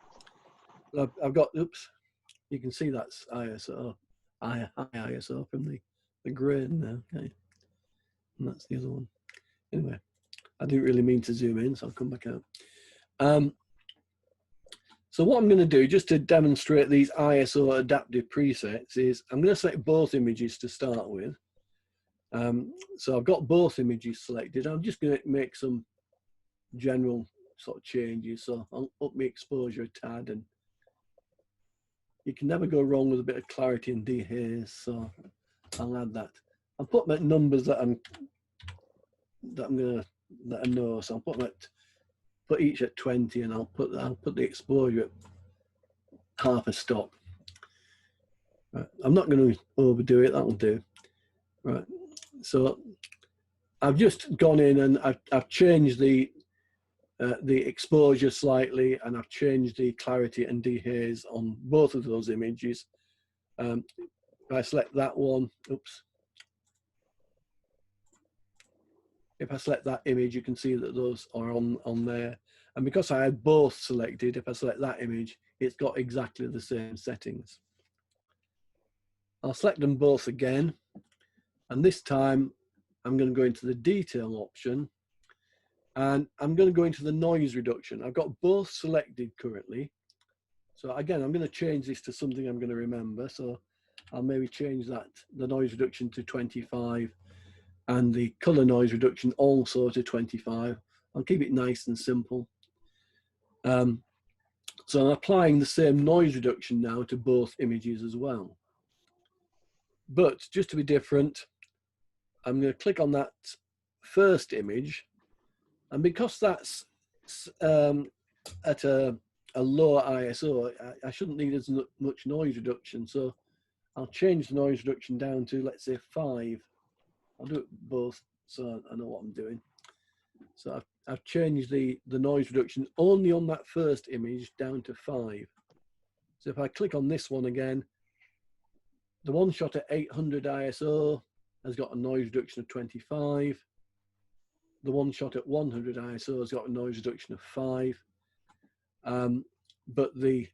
I've got, oops, you can see that's ISO, high ISO from the grain there. Okay, and that's the other one. Anyway, I didn't really mean to zoom in, so I'll come back out. So what I'm going to do, just to demonstrate these ISO adaptive presets, is I'm going to select both images to start with. So I've got both images selected. I'm just going to make some general sort of changes. So I'll up my exposure a tad, and you can never go wrong with a bit of clarity and dehaze. So I'll add that. I'll put my numbers that I know. So I'll put each at 20, and I'll put the exposure at half a stop. Right. I'm not going to overdo it. That'll do. Right. So I've just gone in and I've changed the exposure slightly, and I've changed the clarity and dehaze on both of those images. If I select that one, oops. If I select that image, you can see that those are on there. And because I had both selected, if I select that image, it's got exactly the same settings. I'll select them both again. And this time, I'm going to go into the detail option. And I'm going to go into the noise reduction. I've got both selected currently. So again, I'm going to change this to something I'm going to remember. So I'll maybe change that, the noise reduction to 25. And the color noise reduction also to 25. I'll keep it nice and simple. So I'm applying the same noise reduction now to both images as well. But just to be different, I'm going to click on that first image. And because that's at a lower ISO, I shouldn't need as much noise reduction. So I'll change the noise reduction down to, let's say, 5. I'll do it both so I know what I'm doing. So I've changed the noise reduction only on that first image down to 5. So if I click on this one again, the one shot at 800 ISO has got a noise reduction of 25. The one shot at 100 ISO has got a noise reduction of 5. But the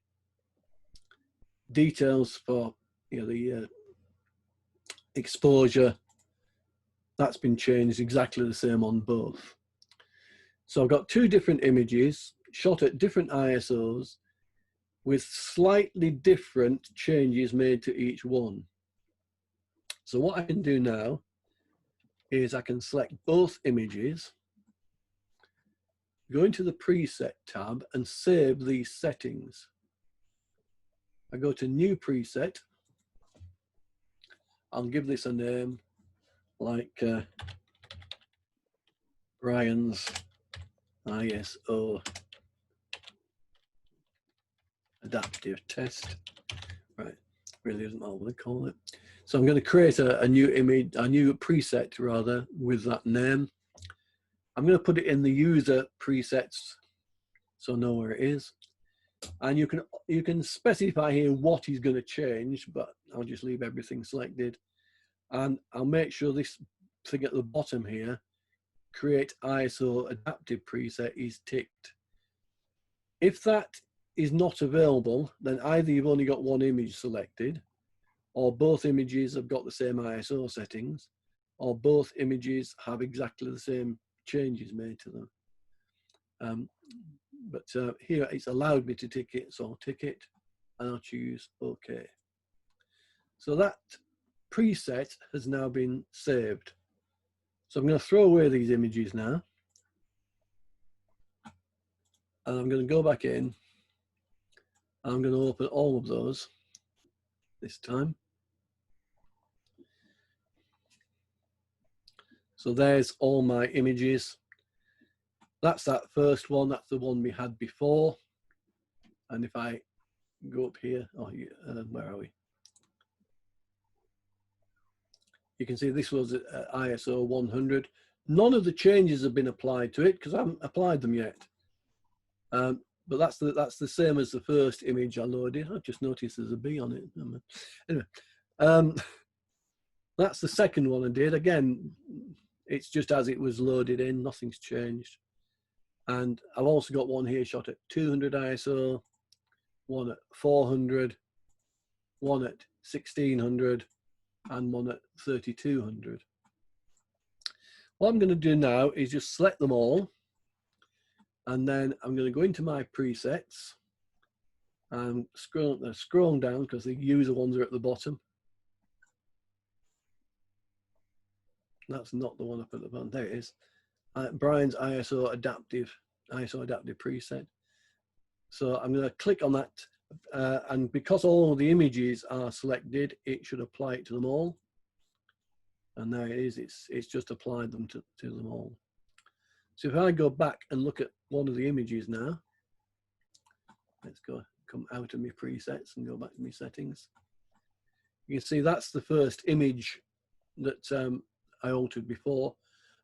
details for the exposure, that's been changed exactly the same on both. So I've got two different images shot at different ISOs with slightly different changes made to each one. So what I can do now is I can select both images, go into the preset tab and save these settings. I go to new preset. I'll give this a name like Brian's ISO adaptive test. Right, really isn't all what they call it. So I'm going to create a new image, a new preset rather, with that name. I'm going to put it in the user presets so I know where it is. And you can specify here what is going to change, but I'll just leave everything selected. And I'll make sure this thing at the bottom here, create ISO adaptive preset, is ticked. If that is not available, then either you've only got one image selected, or both images have got the same ISO settings, or both images have exactly the same changes made to them. But here it's allowed me to tick it, so I'll tick it and I'll choose OK. So that preset has now been saved. So I'm going to throw away these images now. And I'm going to go back in. I'm going to open all of those this time. So there's all my images. that's that first one. That's the one we had before. And if I go up here, oh, where are we? You can see this was ISO 100. None of the changes have been applied to it because I haven't applied them yet. But that's the same as the first image I loaded. I just noticed there's a B on it. Anyway, that's the second one I did. Again, it's just as it was loaded in, nothing's changed. And I've also got one here shot at 200 ISO, one at 400, one at 1600, and one at 3200. What I'm going to do now is just select them all, and then I'm going to go into my presets and scroll down because the user ones are at the bottom. That's not the one up at the bottom. There it is. Brian's ISO adaptive preset. So I'm going to click on that, and because all the images are selected, it should apply it to them all. And there it is. It's just applied them to them all. So if I go back and look at one of the images now, let's come out of my presets and go back to my settings. You can see that's the first image that I altered before.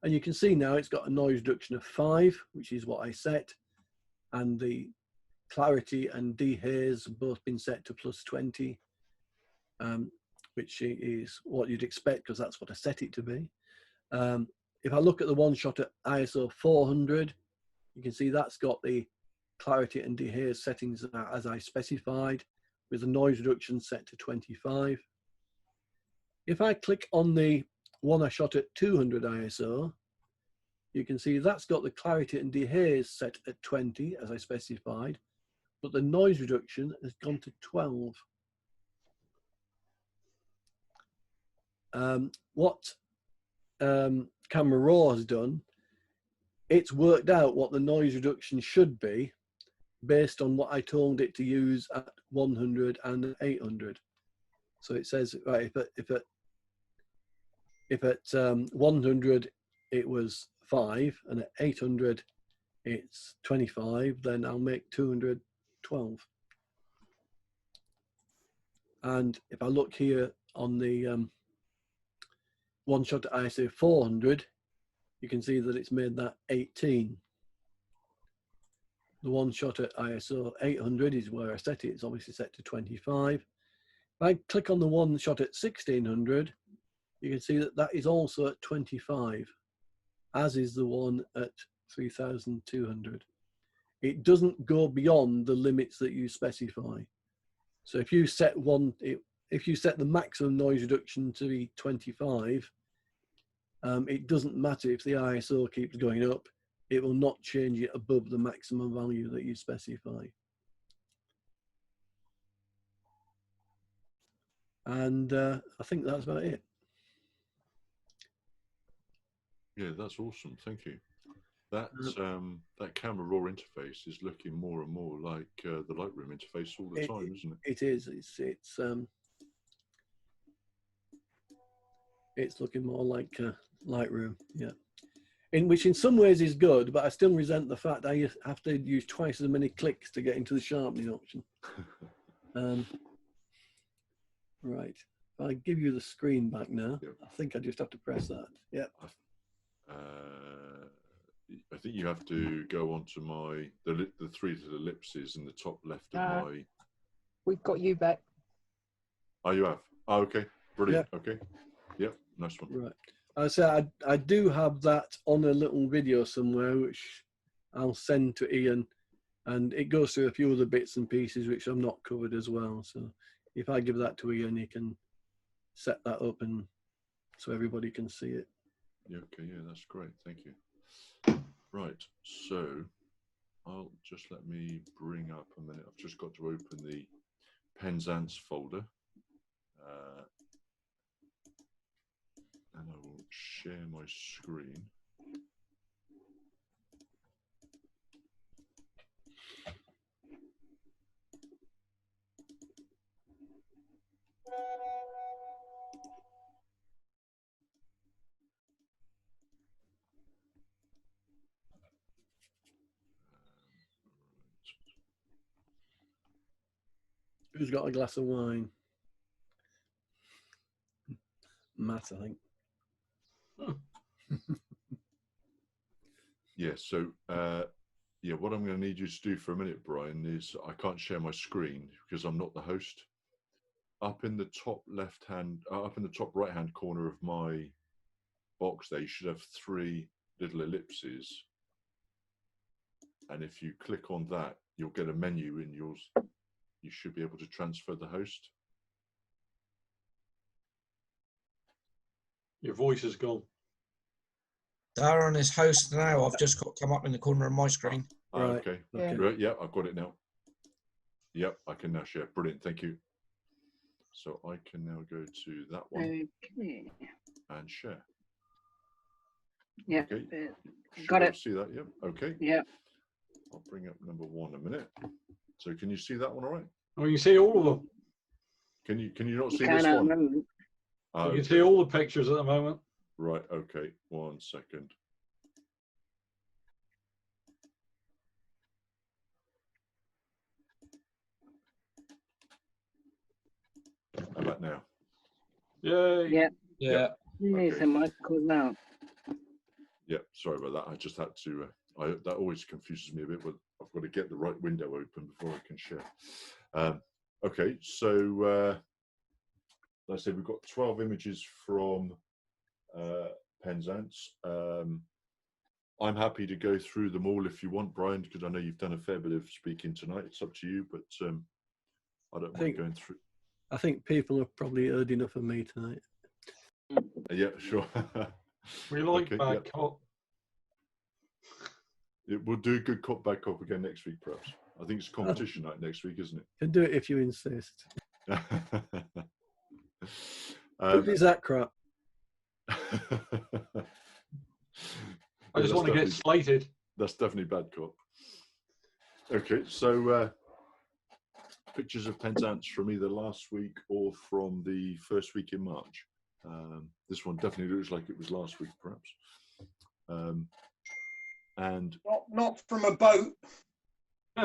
And you can see now it's got a noise reduction of 5, which is what I set. And the clarity and dehaze have both been set to +20, which is what you'd expect because that's what I set it to be. If I look at the one shot at ISO 400, you can see that's got the clarity and dehaze settings as I specified, with the noise reduction set to 25. If I click on the one I shot at 200 ISO, you can see that's got the clarity and dehaze set at 20 as I specified, but the noise reduction has gone to 12. What Camera Raw has done, it's worked out what the noise reduction should be based on what I told it to use at 100 and 800. So it says, right, if at 100 it was 5 and at 800 it's 25, then I'll make 200 12. And if I look here on the one shot at ISO 400, you can see that it's made that 18. The one shot at ISO 800 is where I set it. It's obviously set to 25. If I click on the one shot at 1600, you can see that that is also at 25, as is the one at 3200. It doesn't go beyond the limits that you specify. So if you set the maximum noise reduction to be 25, it doesn't matter if the ISO keeps going up, it will not change it above the maximum value that you specify. And I think that's about it. Yeah, that's awesome. Thank you. That Camera Raw interface is looking more and more like the Lightroom interface all the time, isn't it? It is. It's looking more like Lightroom, yeah. Which in some ways is good, but I still resent the fact I have to use twice as many clicks to get into the sharpening option. Right. If I give you the screen back now, yep. I think I just have to press that. Yeah. I think you have to go on to the 3 little ellipses in the top left of my. We've got you back. Oh, you have? Oh, okay. Brilliant. Yeah. Okay. Yep. Nice one. Right. I say I do have that on a little video somewhere, which I'll send to Ian, and it goes through a few other bits and pieces which I've not covered as well. So if I give that to Ian, he can set that up and so everybody can see it. Yeah. Okay. Yeah, that's great. Thank you. Right. So I'll just let me bring up a minute. I've just got to open the Penzance folder. And I will share my screen. Who's got a glass of wine? Matt, I think. Yeah, so yeah, what I'm going to need you to do for a minute, Brian, is I can't share my screen because I'm not the host. Up in the top up in the top right-hand corner of my box there, you should have 3 little ellipses. And if you click on that, you'll get a menu in yours. You should be able to transfer the host. Your voice is gone. Darren is host now. I've just got come up in the corner of my screen. Right. Okay. Yeah. Right, yeah, I've got it now. Yep, I can now share. Brilliant, thank you. So I can now go to that one Okay. and share. Yeah. Okay. Should Got I it. see that? Yep. Okay. Yeah. I'll bring up number 1 a minute. So can you see that one all right? Oh, you can see all of them. Can you not You see can this at the one? moment. Ah, You can okay. see all the pictures at the moment. Right, okay. 1 second. How about now? Yay. Yeah. Yeah. Need Okay. some Michael now. Yep, sorry about that. I just had to, that always confuses me a bit, but I've got to get the right window open before I can share. Okay, so like I said, we've got 12 images from Penzance. I'm happy to go through them all if you want, Brian, because I know you've done a fair bit of speaking tonight. It's up to you, but I don't mind going through. I think people have probably heard enough of me tonight. Yeah, sure. We like Okay, bad yep. cop. We'll do a good cop, bad cop again next week, perhaps. I think it's competition night next week, isn't Can do it if you insist. it? Who is that crap? I just want to get slated. That's definitely bad cop. Okay, so pictures of Penzance from either last week or from the first week in March. This one definitely looks like it was last week, perhaps. And Not from a boat.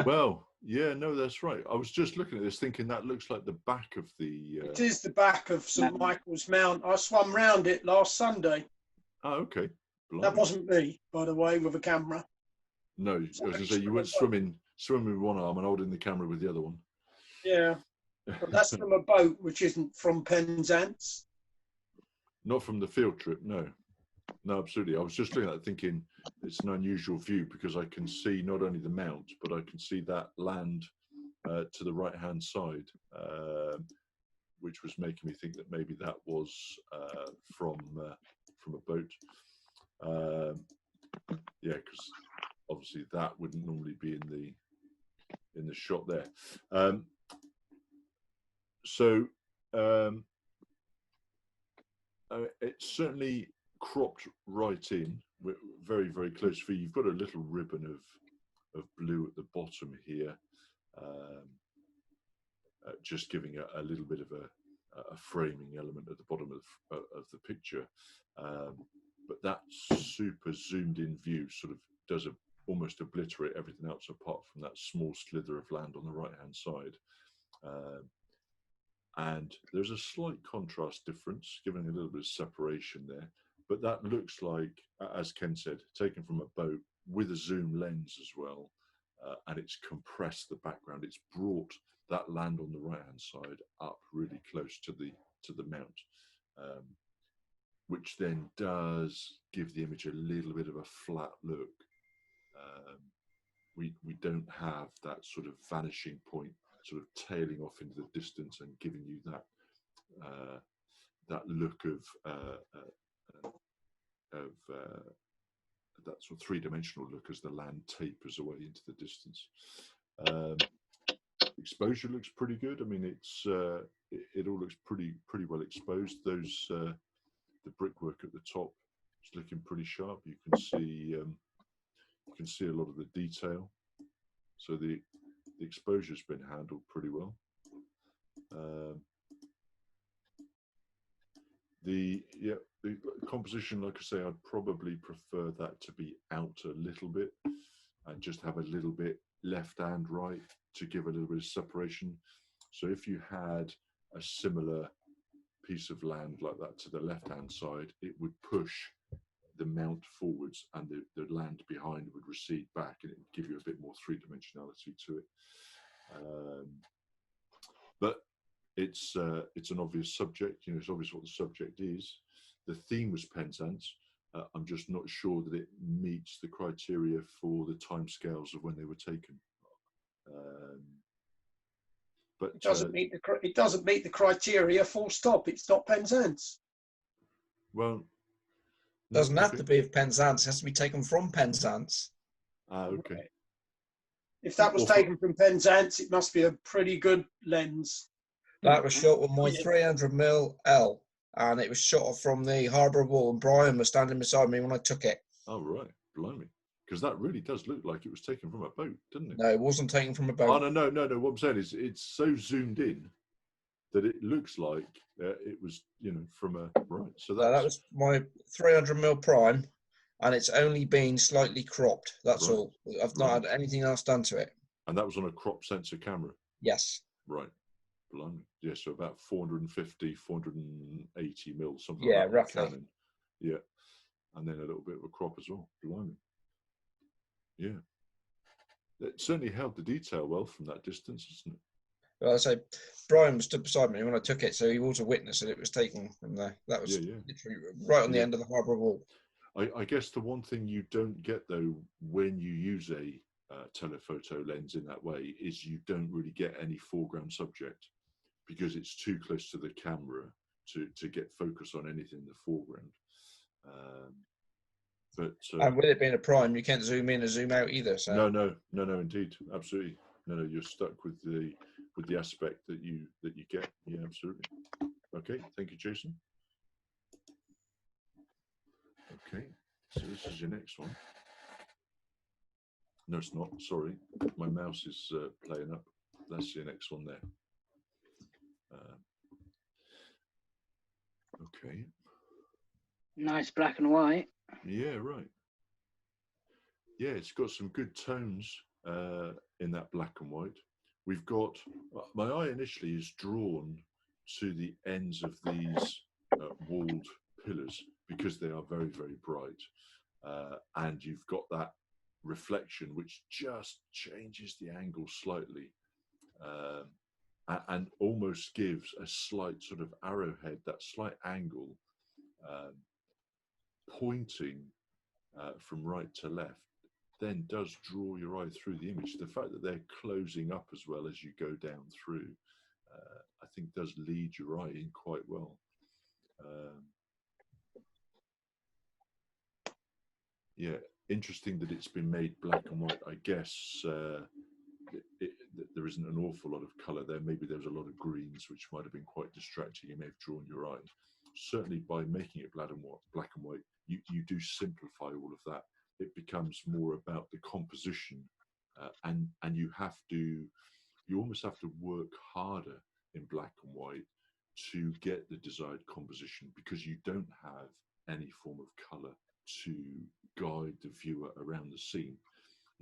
well, yeah, no, that's right. I was just looking at this, thinking that looks like the back of the. It is the back of St Michael's Mount. I swam round it last Sunday. Oh, okay. That Blimey. wasn't me, by the way, with a camera. No, I was going to say you went swimming with one arm and holding the camera with the other one. Yeah, but that's from a boat, which isn't from Penzance. Not from the field trip, no. No, absolutely. I was just looking at it thinking it's an unusual view because I can see not only the mount, but I can see that land to the right-hand side, which was making me think that maybe that was from a boat. Yeah, because obviously that wouldn't normally be in the shot there. So it's certainly cropped right in. We're very, very close for you. You've got a little ribbon of blue at the bottom here, just giving a little bit of a framing element at the bottom of the picture. But that super zoomed in view sort of does almost obliterate everything else apart from that small slither of land on the right hand side. And there's a slight contrast difference, giving a little bit of separation there. But that looks like, as Ken said, taken from a boat with a zoom lens as well. And it's compressed the background. It's brought that land on the right-hand side up really close to the mount, which then does give the image a little bit of a flat look. We don't have that sort of vanishing point, sort of tailing off into the distance and giving you that look of that sort of three-dimensional look as the land tapers away into the distance. Exposure looks pretty good. I mean, it all looks pretty well exposed. Those the brickwork at the top is looking pretty sharp. You can see a lot of the detail. So the exposure's been handled pretty well. The composition, like I say, I'd probably prefer that to be out a little bit and just have a little bit left and right to give a little bit of separation. So if you had a similar piece of land like that to the left-hand side, it would push the mount forwards, and the land behind would recede back, and it would give you a bit more three-dimensionality to it. But it's an obvious subject. You know, it's obvious what the subject is. The theme was Penzance. I'm just not sure that it meets the criteria for the timescales of when they were taken. But It doesn't meet the criteria. Full stop. It's not Penzance. Well, Doesn't have to be of Penzance. It has to be taken from Penzance. Okay. If that was taken from Penzance, it must be a pretty good lens. That was shot with my 300mm L, and it was shot from the harbour wall, and Brian was standing beside me when I took it. Oh, right. Blimey. Because that really does look like it was taken from a boat, doesn't it? No, it wasn't taken from a boat. Oh, no. What I'm saying is it's so zoomed in that it looks like it was, you know, from a... Right, so that was my 300mm prime, and it's only been slightly cropped. That's all. I've not had anything else done to it. And that was on a crop sensor camera? Yes. Right. Blimey. Yeah, so about 450, 480 mil, something like that. Yeah, roughly. Canon. Yeah. And then a little bit of a crop as well. Blimey. Yeah. It certainly held the detail well from that distance, isn't it? Well, I say, Brian was stood beside me when I took it, so he was a witness that it was taken from there. That was literally right on the end of the harbour wall. I guess the one thing you don't get, though, when you use a telephoto lens in that way is you don't really get any foreground subject, because it's too close to the camera to get focus on anything in the foreground. And with it being a prime, you can't zoom in or zoom out either. So no, indeed, absolutely. No, you're stuck with the aspect that you get. Yeah, absolutely. Okay, thank you, Jason. Okay, so this is your next one. No, it's not. Sorry, my mouse is playing up. That's your next one there. Okay. Nice black and white. Yeah, right. Yeah, it's got some good tones in that black and white. We've got, my eye initially is drawn to the ends of these walled pillars because they are very, very bright. And you've got that reflection which just changes the angle slightly and almost gives a slight sort of arrowhead, that slight angle pointing from right to left, then does draw your eye through the image. The fact that they're closing up as well as you go down through, I think does lead your eye in quite well. Yeah, interesting that it's been made black and white. I guess there isn't an awful lot of colour there. Maybe there's a lot of greens, which might have been quite distracting. It may have drawn your eye. Certainly by making it black and white, you do simplify all of that. It becomes more about the composition, and you almost have to work harder in black and white to get the desired composition, because you don't have any form of colour to guide the viewer around the scene.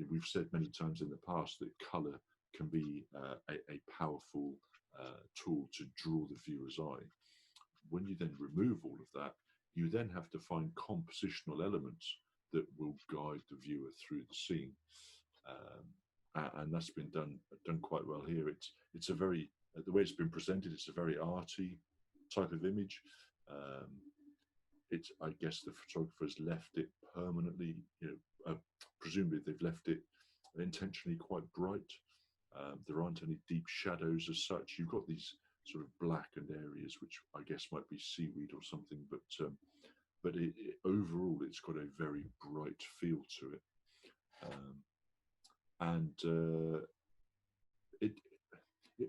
We've said many times in the past that colour can be a powerful tool to draw the viewer's eye. When you then remove all of that, you then have to find compositional elements that will guide the viewer through the scene, and that's been done quite well here. It's a very, the way it's been presented, it's a very arty type of image. I guess the photographers left it permanently, presumably they've left it intentionally quite bright. There aren't any deep shadows as such. You've got these sort of blackened areas, which I guess might be seaweed or something, but overall it's got a very bright feel to it, and it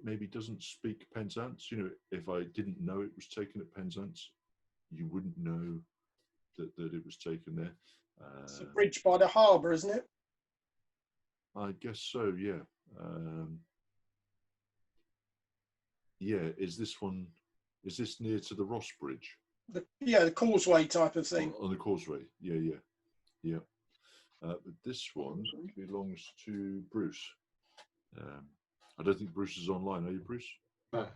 maybe doesn't speak Penzance. If I didn't know it was taken at Penzance, you wouldn't know that it was taken there. It's a bridge by the harbour, isn't it? I guess so, yeah. Yeah, is this near to the Ross Bridge? The causeway type of thing. On the causeway, yeah. But this one belongs to Bruce. I don't think Bruce is online. Are you, Bruce? No.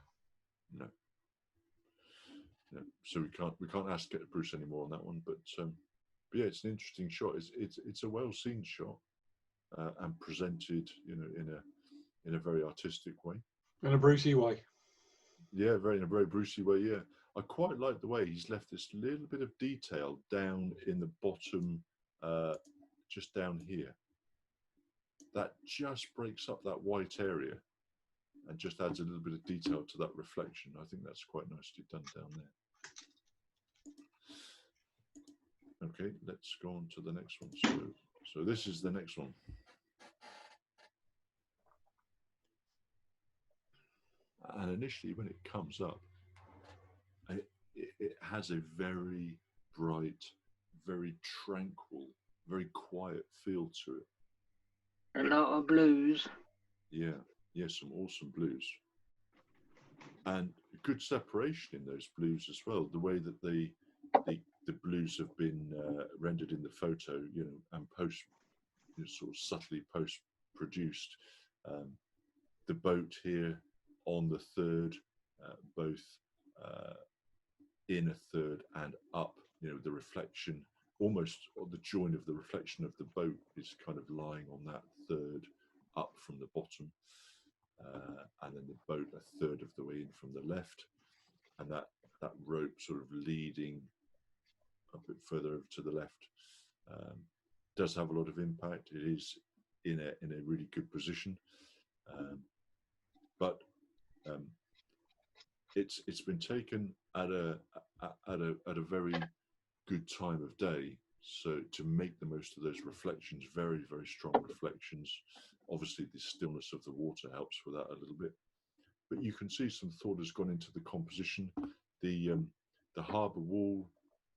No. No. So we can't ask Bruce anymore on that one. But yeah, it's an interesting shot. It's a well seen shot and presented, you know, in a very artistic way. In a Brucey way. Yeah, in a very Brucey way. Yeah, I quite like the way he's left this little bit of detail down in the bottom, just down here. That just breaks up that white area and just adds a little bit of detail to that reflection. I think that's quite nicely done down there. Okay, let's go on to the next one. So this is the next one. And initially, when it comes up, it has a very bright, very tranquil, very quiet feel to it. A lot of blues. Yeah, some awesome blues. And good separation in those blues as well. The way that the blues have been rendered in the photo, you know, and sort of subtly post-produced. The boat here on the third, both in a third and up, you know, the reflection, almost the join of the reflection of the boat is kind of lying on that third up from the bottom, and then the boat a third of the way in from the left, and that rope sort of leading a bit further over to the left. Does have a lot of impact. It is in a really good position, but it's been taken at a very good time of day, so to make the most of those reflections, very, very strong reflections. Obviously the stillness of the water helps with that a little bit, but you can see some thought has gone into the composition. The harbour wall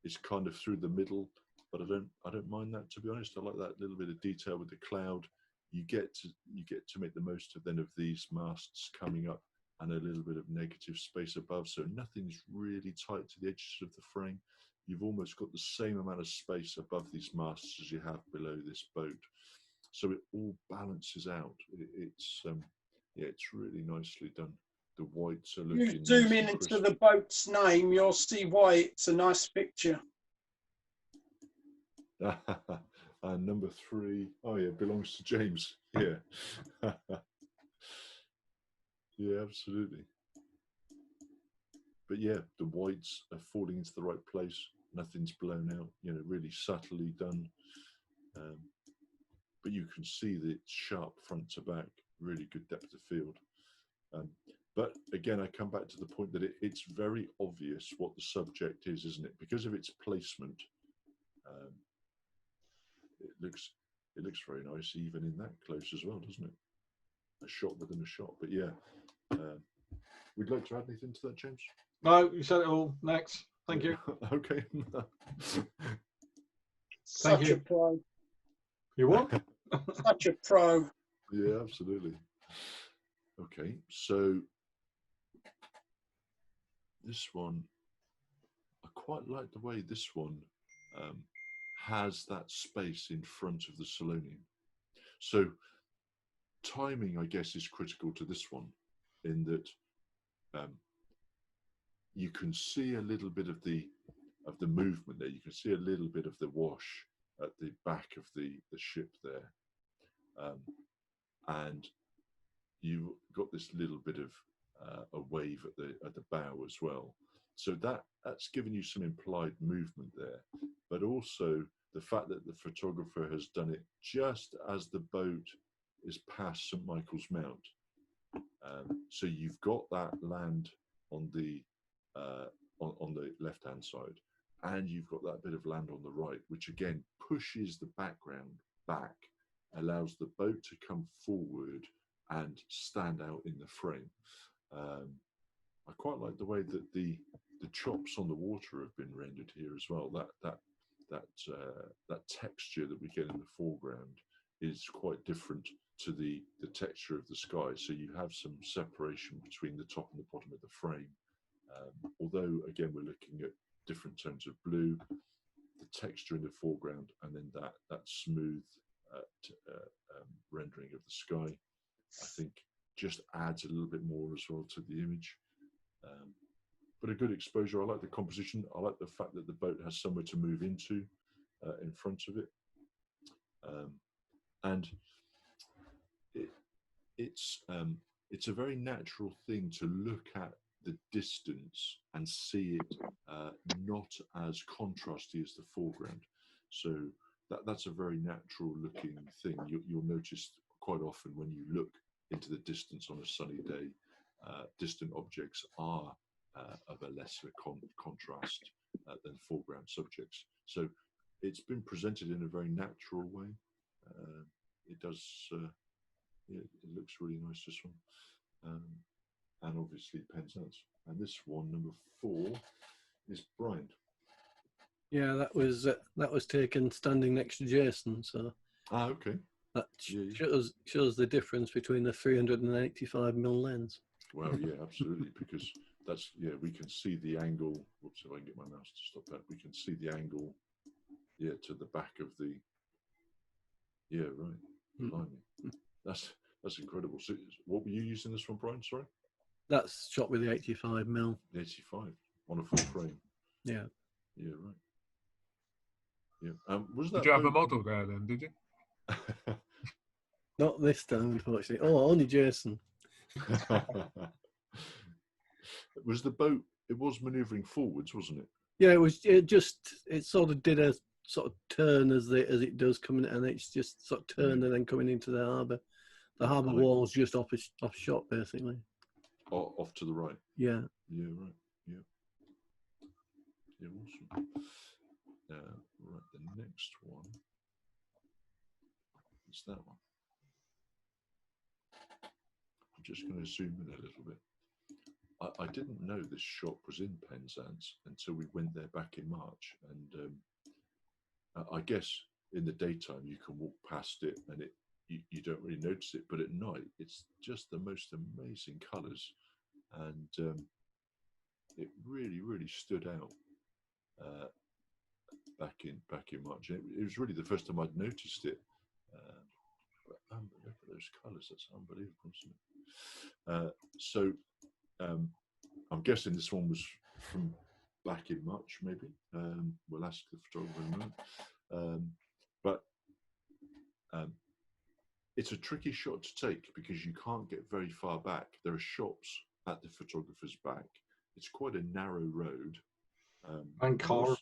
is kind of through the middle, but I don't mind that, to be honest. I like that little bit of detail with the cloud. You get to make the most of these masts coming up and a little bit of negative space above, so nothing's really tight to the edges of the frame. You've almost got the same amount of space above these masts as you have below this boat, so it all balances out. It's really nicely done. The whites are looking. You zoom nice in and into crisp. the boat's name, you'll see why it's a nice picture. And number 3, oh yeah, belongs to James. Yeah. Yeah, absolutely. But yeah, the whites are falling into the right place. Nothing's blown out, you know, really subtly done. But you can see that it's sharp front to back, really good depth of field. But again, I come back to the point that it's very obvious what the subject is, isn't it? Because of its placement, it looks very nice, even in that close as well, doesn't it? A shot within a shot. But yeah, would you like to add anything to that, James? No, you said it all. Next. Thank you. Okay. Such you. a pro. You what? Such a pro. Yeah, absolutely. Okay, so this one, I quite like the way this one has that space in front of the Solonian. So timing, I guess, is critical to this one, in that you can see a little bit of the movement there. You can see a little bit of the wash at the back of the ship there, and you've got this little bit of a wave at the bow as well. So that's given you some implied movement there, but also the fact that the photographer has done it just as the boat is past St Michael's Mount. So you've got that land on the left-hand side, and you've got that bit of land on the right, which again pushes the background back, allows the boat to come forward and stand out in the frame. I quite like the way that the chops on the water have been rendered here as well. That texture that we get in the foreground is quite different to the texture of the sky. So you have some separation between the top and the bottom of the frame. Although again we're looking at different tones of blue, the texture in the foreground, and then that smooth rendering of the sky, I think just adds a little bit more as well to the image. But a good exposure. I like the composition. I like the fact that the boat has somewhere to move into in front of it. And it's a very natural thing to look at the distance and see it not as contrasty as the foreground. So that's a very natural looking thing. You'll notice quite often when you look into the distance on a sunny day, distant objects are of a lesser contrast than foreground subjects. So it's been presented in a very natural way. It does, it looks really nice, this one. And obviously Penzance. And this one, number 4, is Brian. Yeah, that was taken standing next to Jason. So okay. That shows the difference between the 385mm lens. Well, yeah, absolutely, because that's, yeah, we can see the angle. Whoops, if I can get my mouse to stop that, we can see the angle, yeah, to the back of the. Yeah, right. Blimey. That's incredible. So, what were you using this one, Brian? Sorry. That's shot with the 85mm. 85 on a full frame. Yeah. Yeah, right. Yeah. Was that? Did you have a model there then? Did you? Not this time, unfortunately. Oh, only Jason. Was the boat? It was manoeuvring forwards, wasn't it? Yeah, it was. It sort of did a sort of turn as it does coming, and it's just sort of turned and then coming into the harbour. The harbour wall's just off shot, basically. Off to the right. Yeah. Yeah. Right. Yeah. Yeah. Awesome. Right. The next one. It's that one. I'm just going to zoom in a little bit. I didn't know this shop was in Penzance until we went there back in March, and I guess in the daytime you can walk past it and you don't really notice it, but at night it's just the most amazing colours, and it really stood out back in March. And it was really the first time I'd noticed it. But look at those colours, that's unbelievable, isn't it? So I'm guessing this one was from back in March, maybe. We'll ask the photographer in a moment. But it's a tricky shot to take because you can't get very far back. There are shops at the photographer's back. It's quite a narrow road. And cars.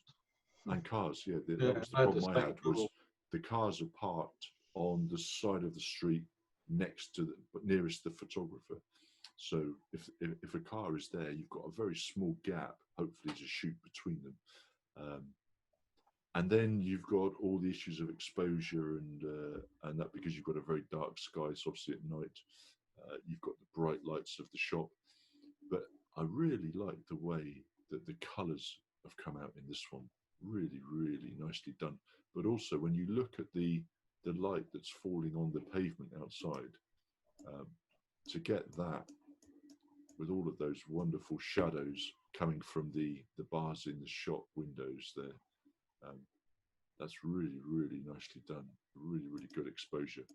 And cars, yeah. That was the problem I had, was the cars are parked on the side of the street next to nearest the photographer. So if a car is there, you've got a very small gap, hopefully, to shoot between them. And then you've got all the issues of exposure and that, because you've got a very dark sky, so obviously at night you've got the bright lights of the shop. But I really like the way that the colours have come out in this one. Really nicely done. But also when you look at the light that's falling on the pavement outside, to get that with all of those wonderful shadows coming from the bars in the shop windows there, that's really nicely done. Really good exposure.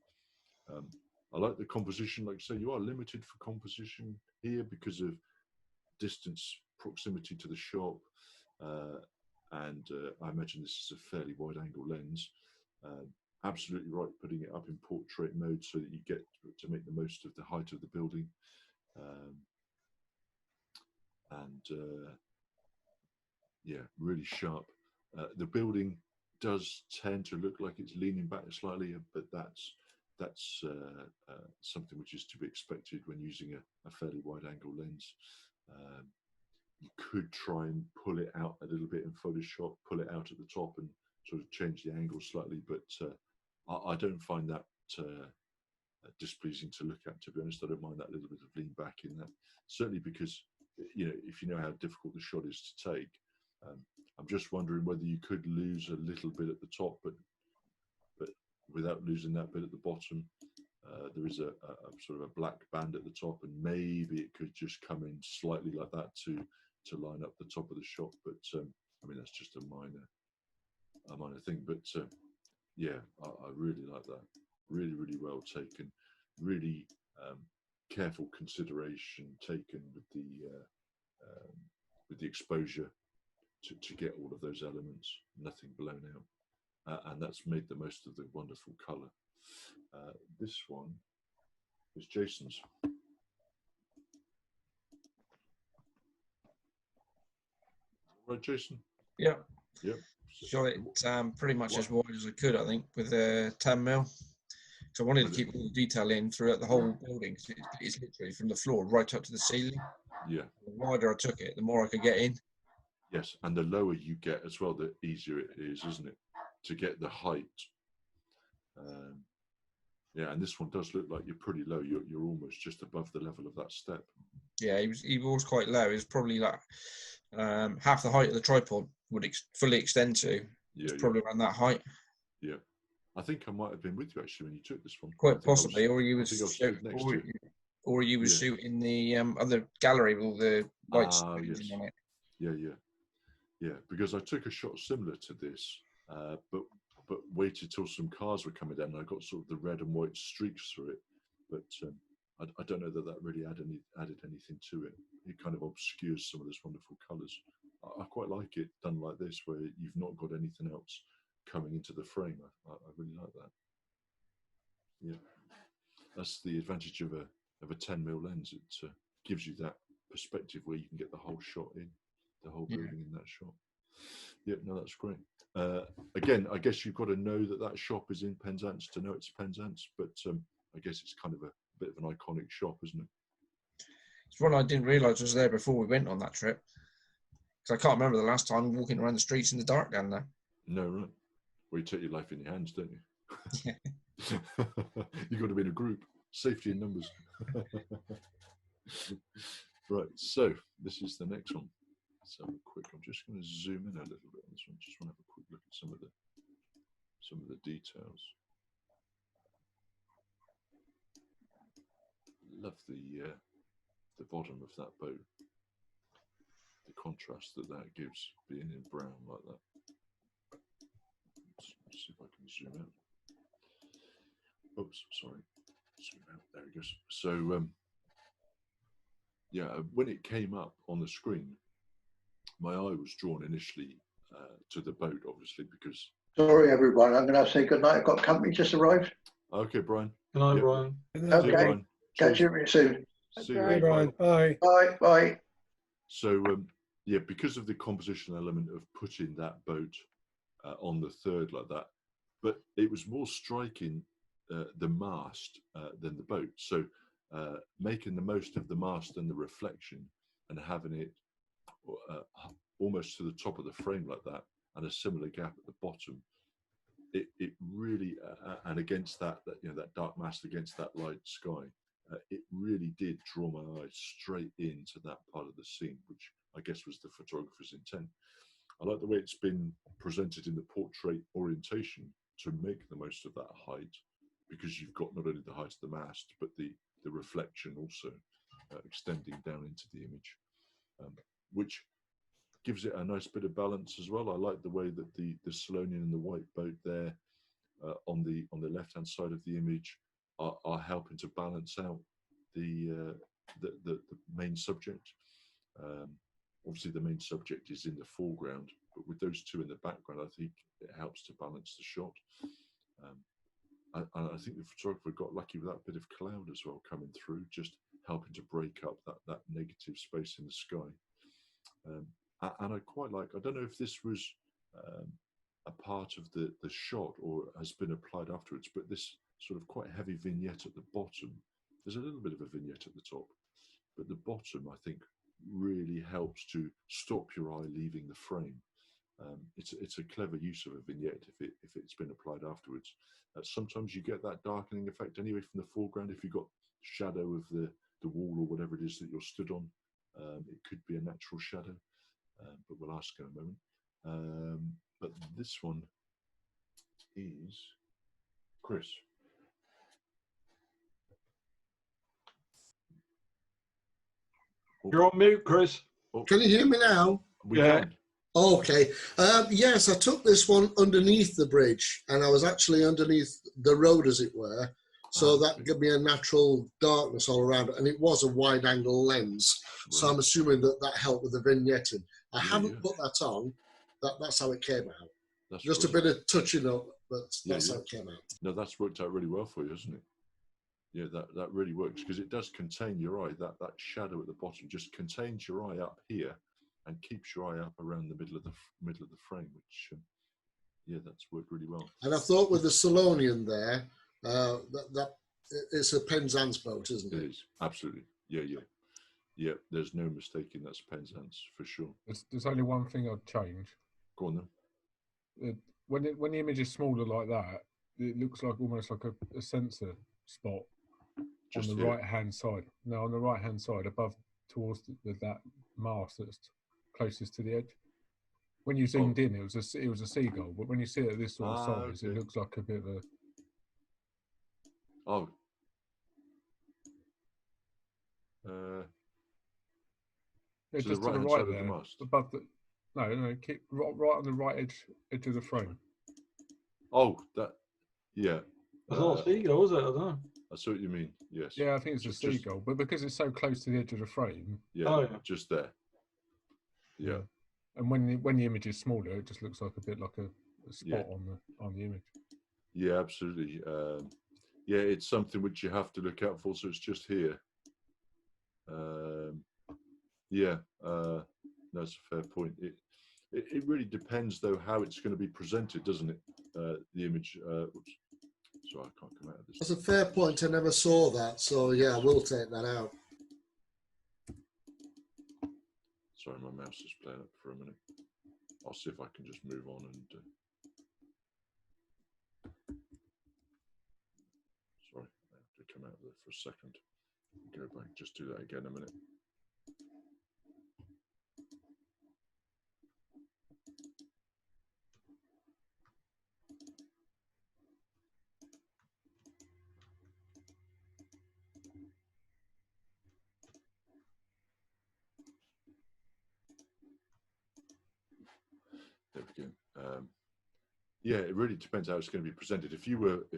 I like the composition. Like I say, you are limited for composition here because of distance, proximity to the shop, and I imagine this is a fairly wide angle lens. Absolutely right, putting it up in portrait mode so that you get to make the most of the height of the building. Yeah, really sharp. The building does tend to look like it's leaning back slightly, but that's something which is to be expected when using a fairly wide angle lens. You could try and pull it out a little bit in Photoshop, pull it out at the top and sort of change the angle slightly, but I don't find that displeasing to look at, to be honest. I don't mind that little bit of lean back in that, certainly because, you know, if you know how difficult the shot is to take, I'm just wondering whether you could lose a little bit at the top, but without losing that bit at the bottom. There is a sort of a black band at the top, and maybe it could just come in slightly like that to line up the top of the shot. But I mean, that's just a minor thing. But yeah, I really like that. Really well taken. Really careful consideration taken with the exposure to get all of those elements, nothing blown out, and that's made the most of the wonderful colour. This one is Jason's. Right, Jason? Yeah. Yep. Shot it pretty much as wide as I could, I think, with a 10mm. So I wanted to keep all the detail in throughout the whole building. It's literally from the floor right up to the ceiling. Yeah. The wider I took it, the more I could get in. Yes, and the lower you get as well, the easier it is, isn't it, to get the height. Yeah, and this one does look like you're pretty low. You're almost just above the level of that step. Yeah, he was quite low. He was probably like half the height of the tripod would fully extend to. Yeah, it's probably around that height. Yeah, I think I might have been with you actually when you took this one. Quite possibly, or you was shooting the other gallery with all the lights yes. on it. Yeah. Because I took a shot similar to this, but waited till some cars were coming down, and I got sort of the red and white streaks through it. But I don't know that really added anything to it. It kind of obscures some of those wonderful colours. I quite like it done like this, where you've not got anything else coming into the frame. I really like that. Yeah, that's the advantage of a 10mm lens. It gives you that perspective where you can get the whole shot in, the whole building in that shot. Yeah, no, that's great. Again, I guess you've got to know that shop is in Penzance to know it's Penzance, but I guess it's kind of a bit of an iconic shop, isn't it? It's one I didn't realise was there before we went on that trip. Because I can't remember the last time walking around the streets in the dark down there. No, right. Well, you take your life in your hands, don't you? Yeah. You've got to be in a group. Safety in numbers. Right, so this is the next one. Let's have a quick. I'm just going to zoom in a little bit on this one. Just want to have a quick look at some of the details. Love the bottom of that boat. The contrast that gives, being in brown like that. Let's see if I can zoom out. Oops, sorry. Zoom out. There it goes. So, yeah, when it came up on the screen, my eye was drawn initially to the boat, obviously, because... Sorry, everyone. I'm going to have to say goodnight. I've got company just arrived. Okay, Brian. Good night, Brian. Okay. Brian. Catch you soon. See you, Brian. Bye. Bye. Bye. So, yeah, because of the composition element of putting that boat on the third like that, but it was more striking the mast than the boat. So making the most of the mast and the reflection and having it almost to the top of the frame like that, and a similar gap at the bottom, it really and against that dark mast against that light sky, it really did draw my eye straight into that part of the scene, which I guess was the photographer's intent. I like the way it's been presented in the portrait orientation to make the most of that height, because you've got not only the height of the mast, but the reflection also extending down into the image, which gives it a nice bit of balance as well. I like the way that the Solonian and the white boat there on the left-hand side of the image are helping to balance out the main subject. Obviously, the main subject is in the foreground, but with those two in the background, I think it helps to balance the shot. And I think the photographer got lucky with that bit of cloud as well coming through, just helping to break up that negative space in the sky. And I quite like, I don't know if this was a part of the shot or has been applied afterwards, but this sort of quite heavy vignette at the bottom. There's a little bit of a vignette at the top, but the bottom, I think, really helps to stop your eye leaving the frame. It's a clever use of a vignette if it's been applied afterwards. Sometimes you get that darkening effect anyway from the foreground if you've got shadow of the wall or whatever it is that you're stood on. It could be a natural shadow, but we'll ask in a moment. But this one is Chris. You're on mute, Chris. Can you hear me now? We can. Okay. Yes, I took this one underneath the bridge, and I was actually underneath the road, as it were. So that gave me a natural darkness all around it. And it was a wide angle lens. So I'm assuming that that helped with the vignetting. I haven't put that on. That's how it came out. That's just brilliant. a bit of touching up, but that's how it came out. No, that's worked out really well for you, hasn't it? Yeah, that really works because it does contain your eye. That shadow at the bottom just contains your eye up here and keeps your eye up around the middle of the frame, which yeah, that's worked really well. And I thought with the Solonian there, that it's a Penzance boat, isn't it? It is, absolutely. Yeah. There's no mistaking that's Penzance for sure. There's only one thing I'd change. Go on then. When the image is smaller like that, it looks like almost like a sensor spot Just on the right hand side. No, on the right hand side, above towards that mast that's closest to the edge. When you zoomed in, it was a seagull, but when you see it at this sort of size, it looks like a bit of a. Oh. Yeah, to just the to the right-hand right side there, of the mast. above the. No, keep right on the right edge of the frame. Oh, that. Yeah. It's not a seagull, is it? I don't know. I see what you mean. Yes. Yeah, I think it's a seagull, but because it's so close to the edge of the frame. Yeah. Just there. Yeah. And when the image is smaller, it just looks like a bit like a spot on the image. Yeah, absolutely. Yeah, it's something which you have to look out for. So it's just here. Yeah, that's a fair point. It really depends, though, how it's going to be presented, doesn't it? The image. Oops. Sorry, I can't come out of this. That's a fair point. I never saw that. So yeah, we'll take that out. Sorry, my mouse is playing up for a minute. I'll see if I can just move on and. Sorry, I have to come out of there for a second. Go back. Just do that again a minute. There we go. Yeah, it really depends how it's going to be presented. If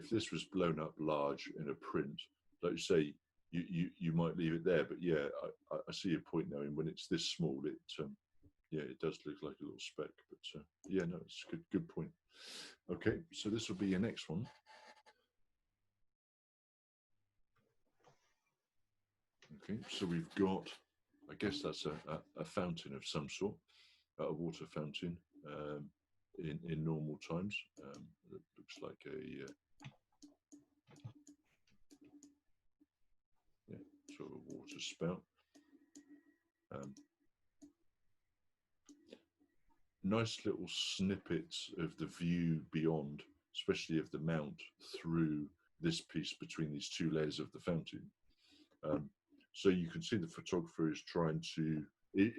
this was blown up large in a print, like you say, you might leave it there. But yeah, I see your point now. And when it's this small, it does look like a little speck. But yeah, no, it's a good point. Okay, so this will be your next one. Okay, so we've got, I guess that's a fountain of some sort, a water fountain. In normal times, it looks like a sort of water spout. Nice little snippets of the view beyond, especially of the mount through this piece between these two layers of the fountain. So you can see the photographer is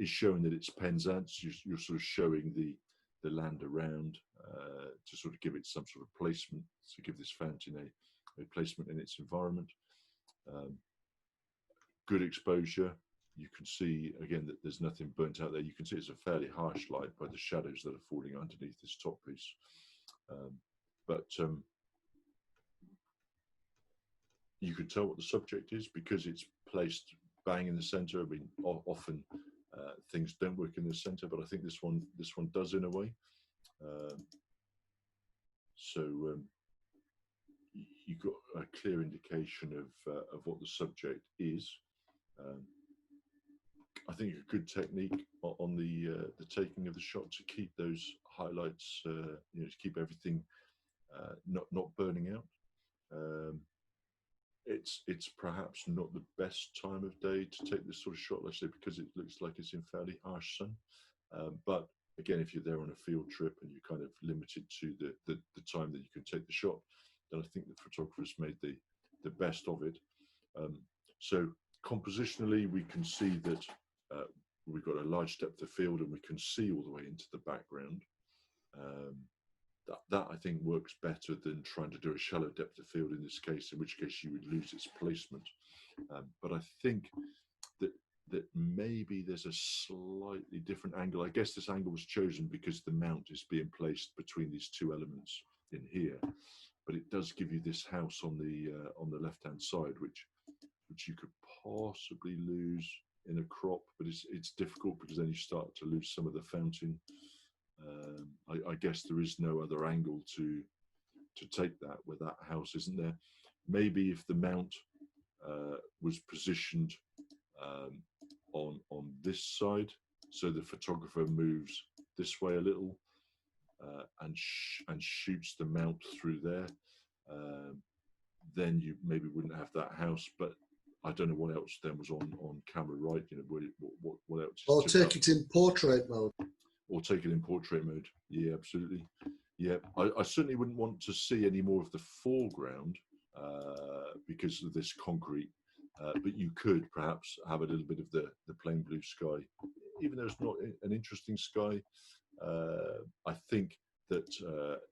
showing that it's Penzance. You're sort of showing the land around to sort of give it some sort of placement, to give this fountain a placement in its environment. Good exposure. You can see again that there's nothing burnt out there. You can see it's a fairly harsh light by the shadows that are falling underneath this top piece. But you can tell what the subject is because it's placed bang in the center. I mean, often things don't work in the center, but I think this one does in a way. So you've got a clear indication of what the subject is. I think a good technique on the taking of the shot to keep those highlights, to keep everything not burning out. It's perhaps not the best time of day to take this sort of shot, let's say, because it looks like it's in fairly harsh sun. But again, if you're there on a field trip and you're kind of limited to the time that you can take the shot, then I think the photographer's made the best of it. So compositionally, we can see that we've got a large depth of field and we can see all the way into the background. That I think works better than trying to do a shallow depth of field in this case, in which case you would lose its placement. But I think that maybe there's a slightly different angle. I guess this angle was chosen because the mount is being placed between these two elements in here. But it does give you this house on the left-hand side, which you could possibly lose in a crop, but it's difficult because then you start to lose some of the fountain. I guess there is no other angle to take that where that house isn't there. Maybe if the mount was positioned on this side, so the photographer moves this way a little and shoots the mount through there, then you maybe wouldn't have that house. But I don't know what else then was on camera, right? You know, what else? Or take it in portrait mode. Or take it in portrait mode. Yeah, absolutely. Yeah, I certainly wouldn't want to see any more of the foreground because of this concrete. But you could perhaps have a little bit of the plain blue sky, even though it's not an interesting sky. I think that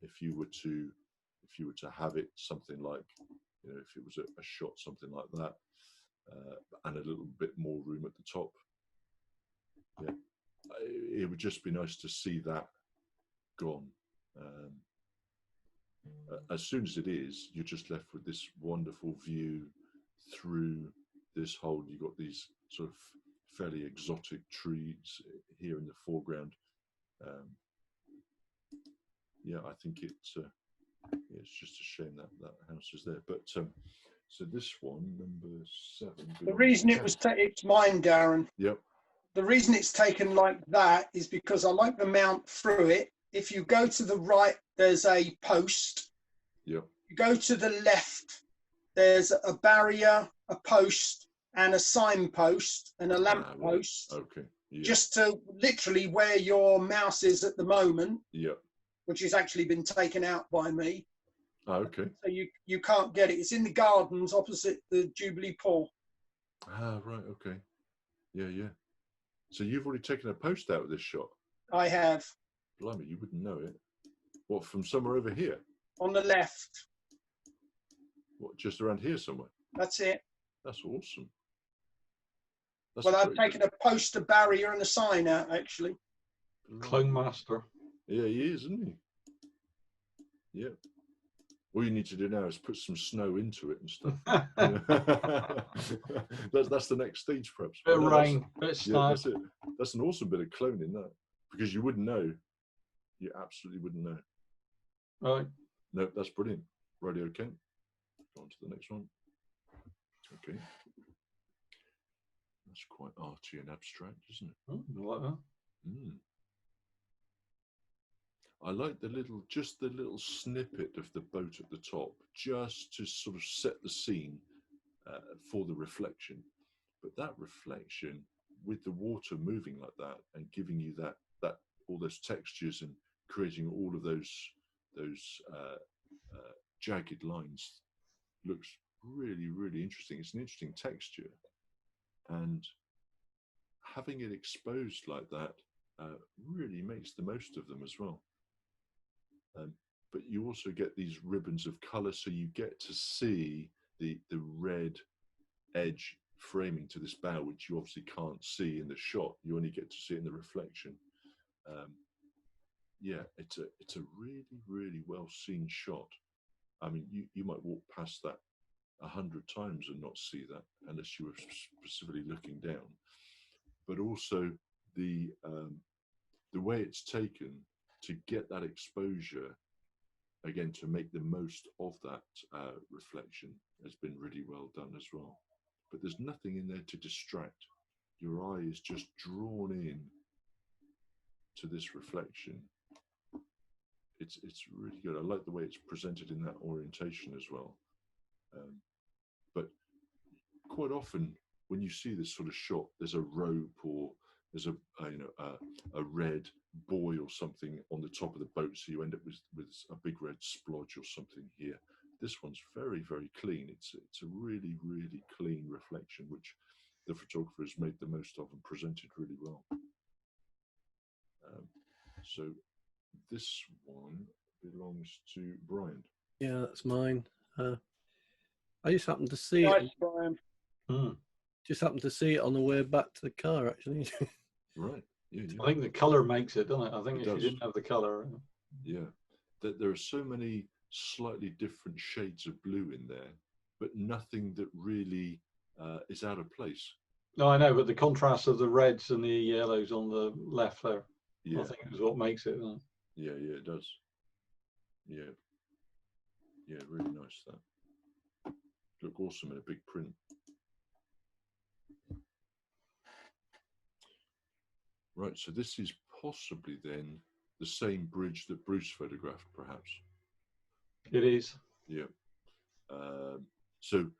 if you were to have it something like, you know, if it was a shot something like that, and a little bit more room at the top, yeah, it would just be nice to see that gone. As soon as it is, you're just left with this wonderful view through this hole. You've got these sort of fairly exotic trees here in the foreground. Yeah, I think it's just a shame that that house is there. But so this one, number 7. The reason it was it's mine, Darren. Yep. The reason it's taken like that is because I like the mount through it. If you go to the right, there's a post. Yep. You go to the left, there's a barrier, a post, and a signpost and a lamp post. Right. Okay. Yep. Just to literally where your mouse is at the moment. Yep. Which has actually been taken out by me. Oh, okay. So you can't get it. It's in the gardens opposite the Jubilee Pool. Ah, right. Okay. Yeah, yeah. So you've already taken a post out of this shot? I have. Blimey, you wouldn't know it. What, from somewhere over here? On the left. What, just around here somewhere? That's it. That's awesome. That's well, I've taken a poster, barrier and a sign out, actually. Clone master. Yeah, he is, isn't he? Yeah. All you need to do now is put some snow into it and stuff. That's the next stage, perhaps. Bit of rain, bit of snow. Yeah, that's it. That's an awesome bit of cloning, that, because you wouldn't know. You absolutely wouldn't know. Right. No, that's brilliant. Radio Kent. Go on to the next one. Okay. That's quite arty and abstract, isn't it? Oh, I like that. Mm. I like just the little snippet of the boat at the top, just to sort of set the scene for the reflection. But that reflection, with the water moving like that and giving you that all those textures and creating all of those jagged lines, looks really, really interesting. It's an interesting texture, and having it exposed like that really makes the most of them as well. But you also get these ribbons of colour, so you get to see the red edge framing to this bow, which you obviously can't see in the shot. You only get to see it in the reflection. Yeah, it's a really, really well seen shot. I mean, you might walk past that 100 times and not see that unless you were specifically looking down. But also the way it's taken to get that exposure, again, to make the most of that reflection, has been really well done as well. But there's nothing in there to distract. Your eye is just drawn in to this reflection. It's really good. I like the way it's presented in that orientation as well. But quite often when you see this sort of shot, there's a rope or there's a red buoy or something on the top of the boat, so you end up with a big red splodge or something here. This one's very, very clean. It's a really, really clean reflection, which the photographer has made the most of and presented really well. So this one belongs to Brian. Yeah, that's mine. I just happened to see Nice, it. Brian. Just happened to see it on the way back to the car, actually. Right. Yeah, yeah. I think the colour makes it, doesn't it? I think It if does. you didn't have the colour. Yeah. There are so many slightly different shades of blue in there, but nothing that really is out of place. No, I know, but the contrast of the reds and the yellows on the left there, Yeah. I think is what makes it. Yeah, it does. Yeah, really nice that. Look awesome in a big print. Right, so this is possibly then the same bridge that Bruce photographed, perhaps. It is. Yeah. So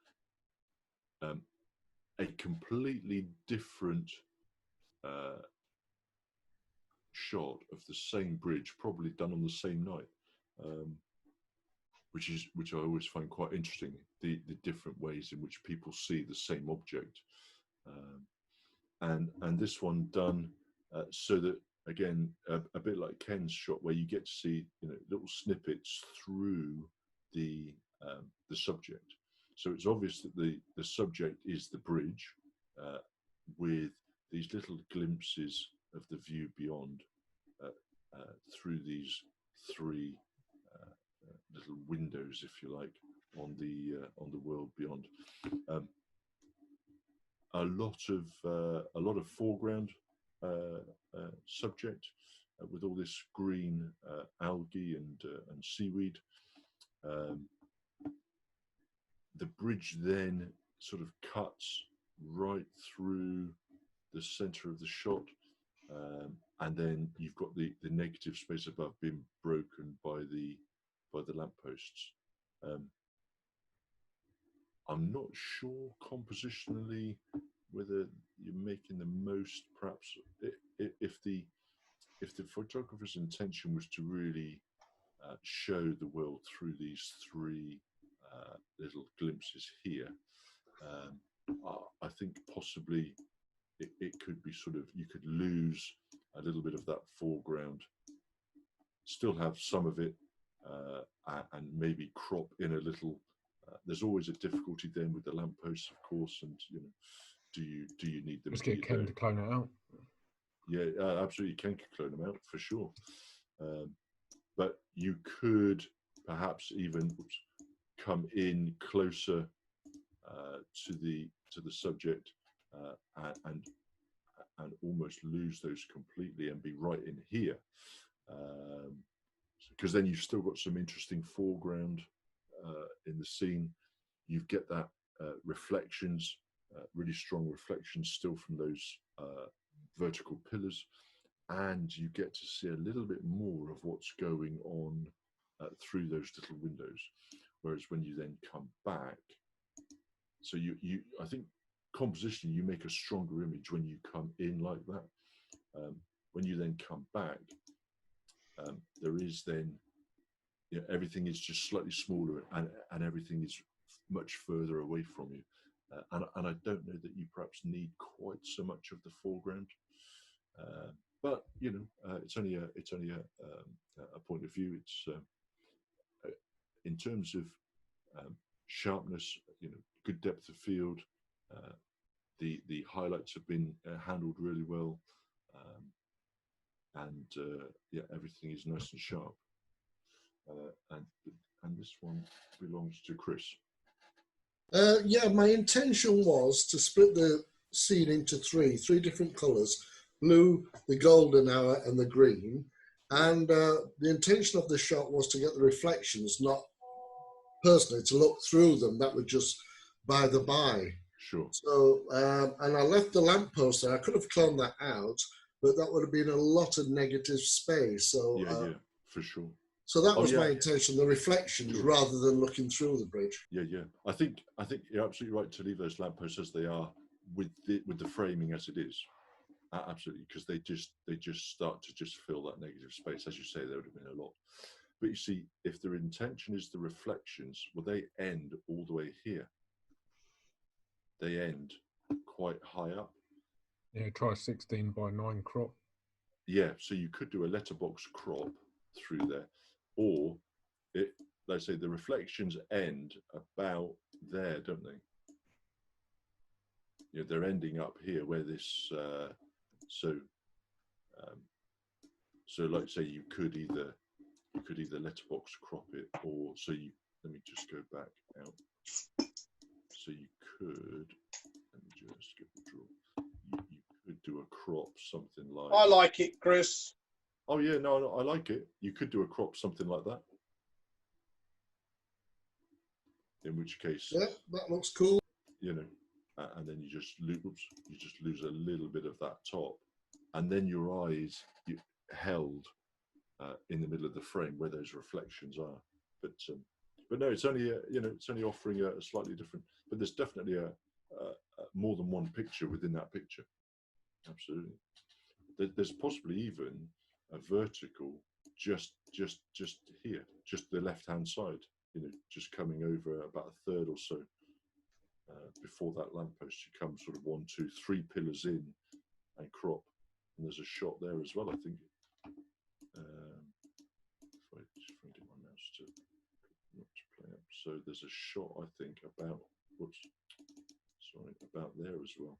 a completely different shot of the same bridge, probably done on the same night, which I always find quite interesting. The different ways in which people see the same object, and this one done so that, again, a bit like Ken's shot, where you get to see little snippets through the subject. So it's obvious that the subject is the bridge, with these little glimpses of the view beyond through these three little windows, if you like, on the world beyond. A lot of foreground subject with all this green algae and seaweed. The bridge then sort of cuts right through the center of the shot, and then you've got the negative space above being broken by the lampposts. I'm not sure compositionally whether you're making the most, perhaps if the photographer's intention was to really show the world through these three little glimpses here. I think possibly it could be sort of, you could lose a little bit of that foreground, still have some of it, and maybe crop in a little. There's always a difficulty then with the lampposts, of course, and do you need them? Just get Ken to clone it out. Yeah, absolutely, Ken could clone them out for sure. But you could perhaps even come in closer to the subject and almost lose those completely and be right in here, because then you've still got some interesting foreground in the scene. You get that reflections, really strong reflections still from those vertical pillars, and you get to see a little bit more of what's going on through those little windows. Whereas when you then come back, so you I think composition, you make a stronger image when you come in like that. When you then come back, there is then, everything is just slightly smaller, and everything is much further away from you. And I don't know that you perhaps need quite so much of the foreground, but it's only a point of view. It's in terms of sharpness, good depth of field. The highlights have been handled really well, and everything is nice and sharp. And this one belongs to Chris. Yeah, my intention was to split the scene into three different colours: blue, the golden hour, and the green. And the intention of the shot was to get the reflections, not personally to look through them. That would just by the by. Sure. So, and I left the lamppost there. I could have cloned that out, but that would have been a lot of negative space. So yeah, for sure. So that was my intention, the reflections, rather than looking through the bridge. Yeah. I think you're absolutely right to leave those lampposts as they are, with the framing as it is. Absolutely, because they just start to just fill that negative space. As you say, there would have been a lot. But you see, if their intention is the reflections, well, they end all the way here. They end quite high up. Yeah, try 16:9 crop. Yeah, so you could do a letterbox crop through there, or let's say the reflections end about there, don't they? They're ending up here where this. So like say you could either you could either letterbox crop it, or so you. Let me just go back out. So you could. Let me just get the draw. You could do a crop something like. I like it, Chris. Oh yeah, no, I like it. You could do a crop something like that. In which case, Yeah, that looks cool. you know, and then you just lose a little bit of that top, and then your eyes held in the middle of the frame where those reflections are. But no, it's only it's only offering a slightly different. But there's definitely a more than one picture within that picture. Absolutely. There's possibly even a vertical just here, just the left hand side. You know, just coming over about a third or so before that lamppost. You come sort of 1, 2, 3 pillars in and crop, and there's a shot there as well. I think. If I just get my mouse to not to play up, so there's a shot I think about. Whoops, sorry, about there as well.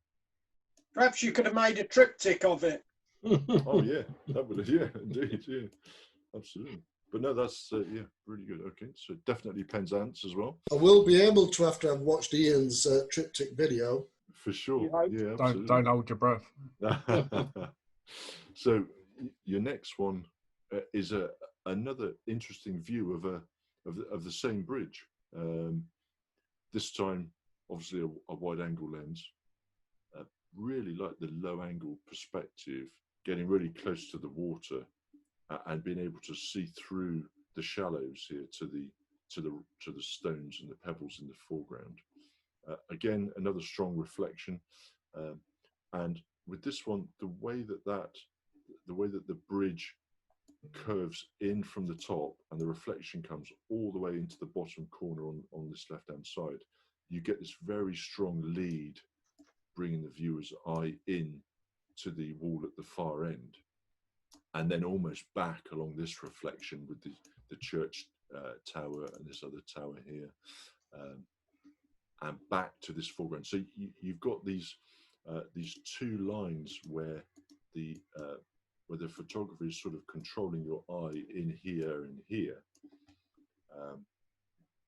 Perhaps you could have made a triptych of it. Oh yeah, that would have, yeah, indeed, yeah, absolutely. But no, that's yeah, really good. Okay, so definitely Penzance as well. I will be able to after I've watched Ian's triptych video. For sure, yeah, absolutely. Don't hold your breath. So your next one is another interesting view of the same bridge. This time, obviously, a wide-angle lens. Really like the low-angle perspective, getting really close to the water, and being able to see through the shallows here to the stones and the pebbles in the foreground. Again, another strong reflection, and with this one, the way that the bridge curves in from the top and the reflection comes all the way into the bottom corner on this left-hand side, you get this very strong lead, bringing the viewer's eye in to the wall at the far end, and then almost back along this reflection with the church tower and this other tower here, and back to this foreground. So you've got these two lines where the photographer is sort of controlling your eye in here and here,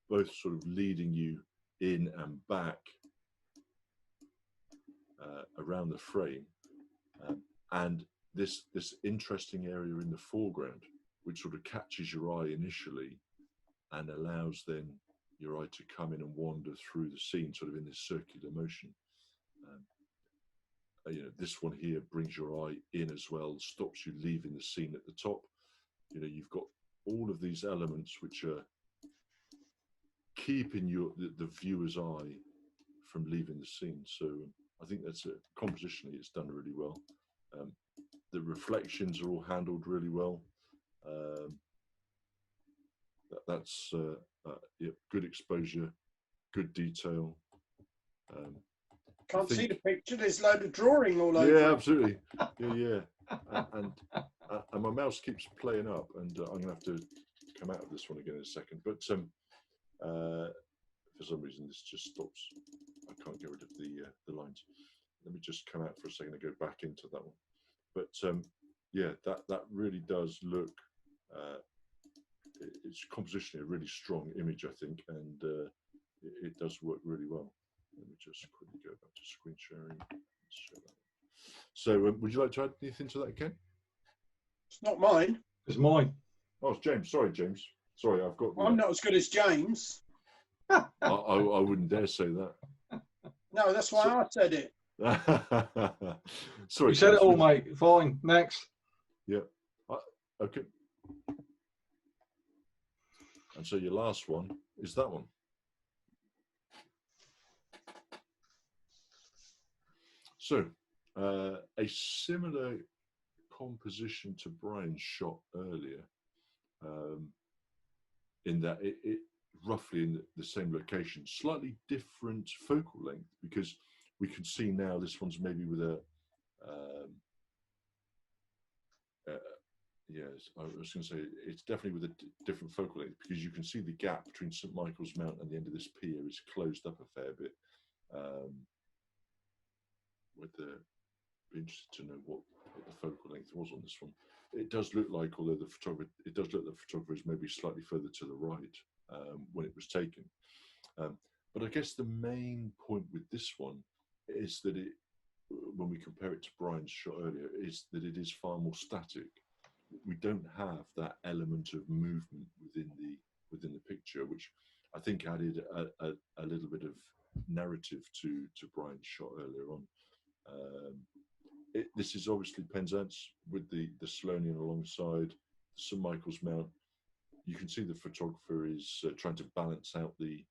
both sort of leading you in and back around the frame, and this interesting area in the foreground, which sort of catches your eye initially and allows then your eye to come in and wander through the scene, sort of in this circular motion. You know, this one here brings your eye in as well, stops you leaving the scene at the top. You know, you've got all of these elements which are keeping the viewer's eye from leaving the scene. So I think that's compositionally it's done really well. The reflections are all handled really well. That's yeah, good exposure, good detail. Can't see the picture. There's a load of drawing all over. Yeah, absolutely. Yeah. And my mouse keeps playing up, and I'm gonna have to come out of this one again in a second. But for some reason this just stops. I can't get rid of the lines. Let me just come out for a second and go back into that one. But yeah, that really does look. It's compositionally a really strong image, I think, and it does work really well. Let me just quickly go back to screen sharing. Let's show that. So, would you like to add anything to that, Ken? It's not mine. It's mine. Oh, it's James. Sorry, James. Sorry, I've got. I'm not as good as James. I wouldn't dare say that. No, that's why I said it. Sorry, You said it all, mate. Fine. Next. Yeah. Okay. And so your last one is that one. So a similar composition to Brian's shot earlier, in that it roughly in the same location, slightly different focal length, because we can see now this one's maybe with a yes, I was going to say it's definitely with a different focal length, because you can see the gap between St Michael's Mount and the end of this pier is closed up a fair bit. Be interested to know what the focal length was on this one. it does look like, although the photographer, it does look like the photographer is maybe slightly further to the right when it was taken. But I guess the main point with this one is that it, when we compare it to Brian's shot earlier, is that it is far more static. We don't have that element of movement within the picture, which I think added a little bit of narrative to Brian's shot earlier on. This is obviously Penzance with the Solonian alongside St Michael's Mount. You can see the photographer is trying to balance out the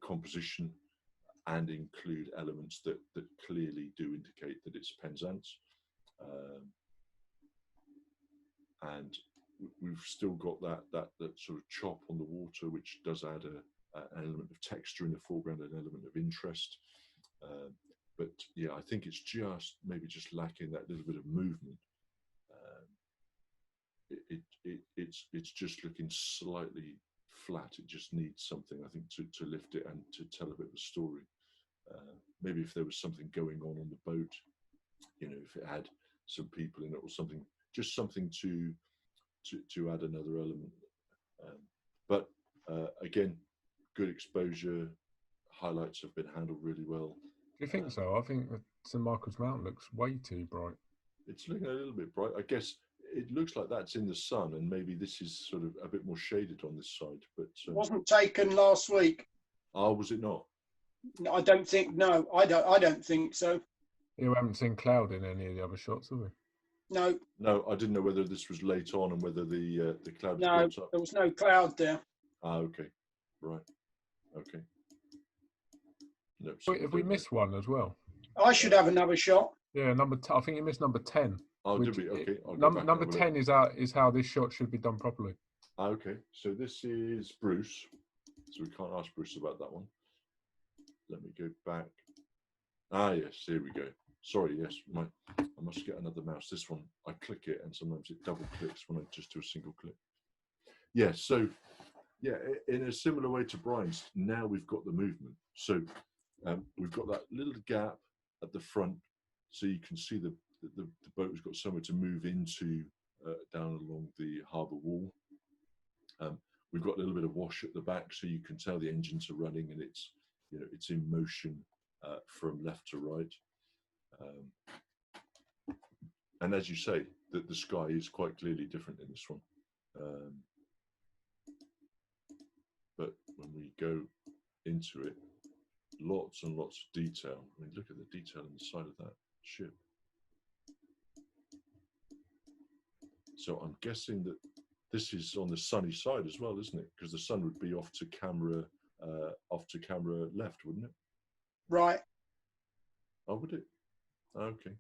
composition and include elements that clearly do indicate that it's Penzance. And we've still got that sort of chop on the water, which does add an element of texture in the foreground, an element of interest. But yeah, I think it's just maybe just lacking that little bit of movement. It's just looking slightly flat. It just needs something, I think, to lift it and to tell a bit of a story. Maybe if there was something going on the boat, you know, if it had some people in it or something, just something to add another element. But again, good exposure. Highlights have been handled really well. Do you think so? I think that St Michael's Mount looks way too bright. It's looking a little bit bright. I guess it looks like that's in the sun, and maybe this is sort of a bit more shaded on this side. But It wasn't taken last week. oh, was it not? I don't think. No, I don't think so. You haven't seen cloud in any of the other shots, have we? No. No, I didn't know whether this was late on and whether the cloud No, was up. there was no cloud there. Ah, okay, right, okay. No, Wait, have we missed one as well? I should have another shot. Yeah, I think you missed number 10. Oh, which, did we? Okay. I'll go back and number have a 10 is how this shot should be done properly. Ah, okay, so this is Bruce. So we can't ask Bruce about that one. Let me go back. Ah, yes, here we go. Sorry, yes, I must get another mouse. This one, I click it and sometimes it double clicks when I just do a single click. Yeah, so, yeah, in a similar way to Brian's, now we've got the movement. So we've got that little gap at the front, so you can see the boat has got somewhere to move into down along the harbour wall. We've got a little bit of wash at the back, so you can tell the engines are running and it's, you know, it's in motion from left to right. And as you say, that the sky is quite clearly different in this one. But when we go into it, lots and lots of detail. I mean, look at the detail on the side of that ship. So I'm guessing that this is on the sunny side as well, isn't it? Because the sun would be off to camera left, wouldn't it? Right. Oh, would it? Okay.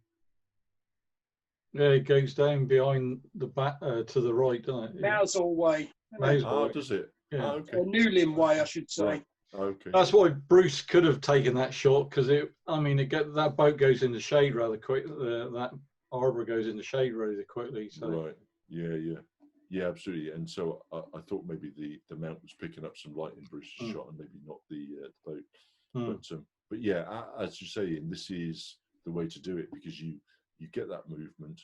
Yeah, it goes down behind the back to the right, doesn't it? Mousehole Way. Mousehole Way. Does it? Yeah. Okay. Or Newlyn Way, I should say. Right. Okay. That's why Bruce could have taken that shot, because that boat goes in the shade rather quick. That harbour goes in the shade really quickly. So. Right. Yeah, absolutely. And so I thought maybe the mount was picking up some light in Bruce's shot, and maybe not the boat. But yeah, as you say, and this is the way to do it, because you get that movement.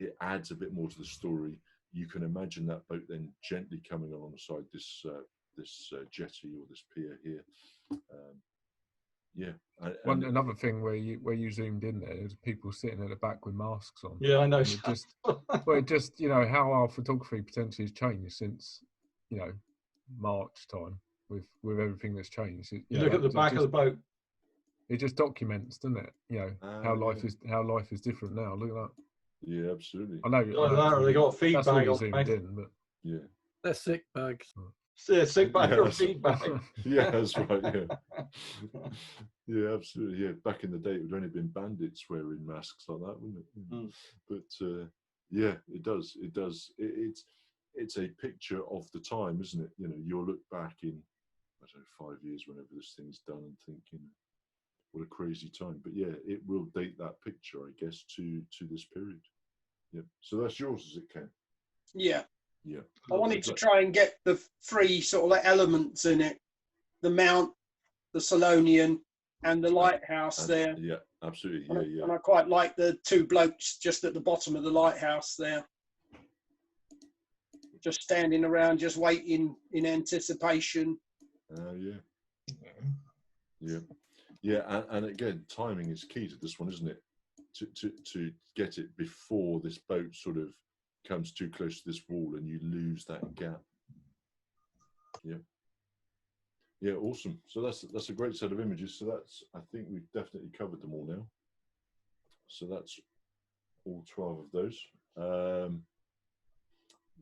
It adds a bit more to the story. You can imagine that boat then gently coming alongside this jetty or this pier here. Yeah. Another thing where you zoomed in there is people sitting at the back with masks on. Yeah, I know. It just you know how our photography potentially has changed since March time with everything that's changed. You look at the back of the boat. It just documents, doesn't it? You know how life is different now. Look at that. Yeah, absolutely. I know. They got a feed that's bag all on zoomed in, but yeah, they're sick bags. Yeah, sick bag or feed bag. Yeah, that's right. Yeah, yeah, absolutely. Yeah, back in the day, it would only been bandits wearing masks like that, wouldn't it? Mm. But yeah, it does. It does. It's a picture of the time, isn't it? You know, you'll look back in, I don't know, 5 years, whenever this thing's done, and think, you know, what a crazy time. But yeah, it will date that picture, I guess, to this period. Yeah. So that's yours, as it can. Yeah. Yeah. I wanted to try and get the three sort of like elements in it: the mount, the Solonian, and the lighthouse there. Yeah, absolutely. And, Yeah, and I quite like the two blokes just at the bottom of the lighthouse there, just standing around, just waiting in anticipation. Yeah. And again, timing is key to this one, isn't it? To get it before this boat sort of comes too close to this wall and you lose that gap. Yeah, awesome. So that's a great set of images. So I think we've definitely covered them all now. So that's all 12 of those.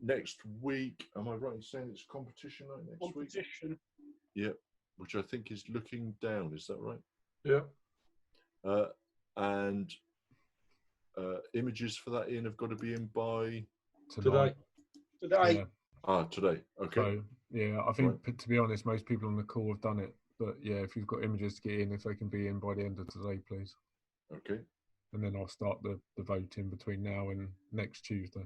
Next week, am I right in saying it's competition night next week? Competition. Yeah, which I think is looking down. Is that right? Yeah. And images for that, Ian, have got to be in by Today. Today. Yeah. Today. Okay. So yeah, I think to be honest, most people on the call have done it. But yeah, if you've got images to get in, if they can be in by the end of today, please. Okay. And then I'll start the voting between now and next Tuesday.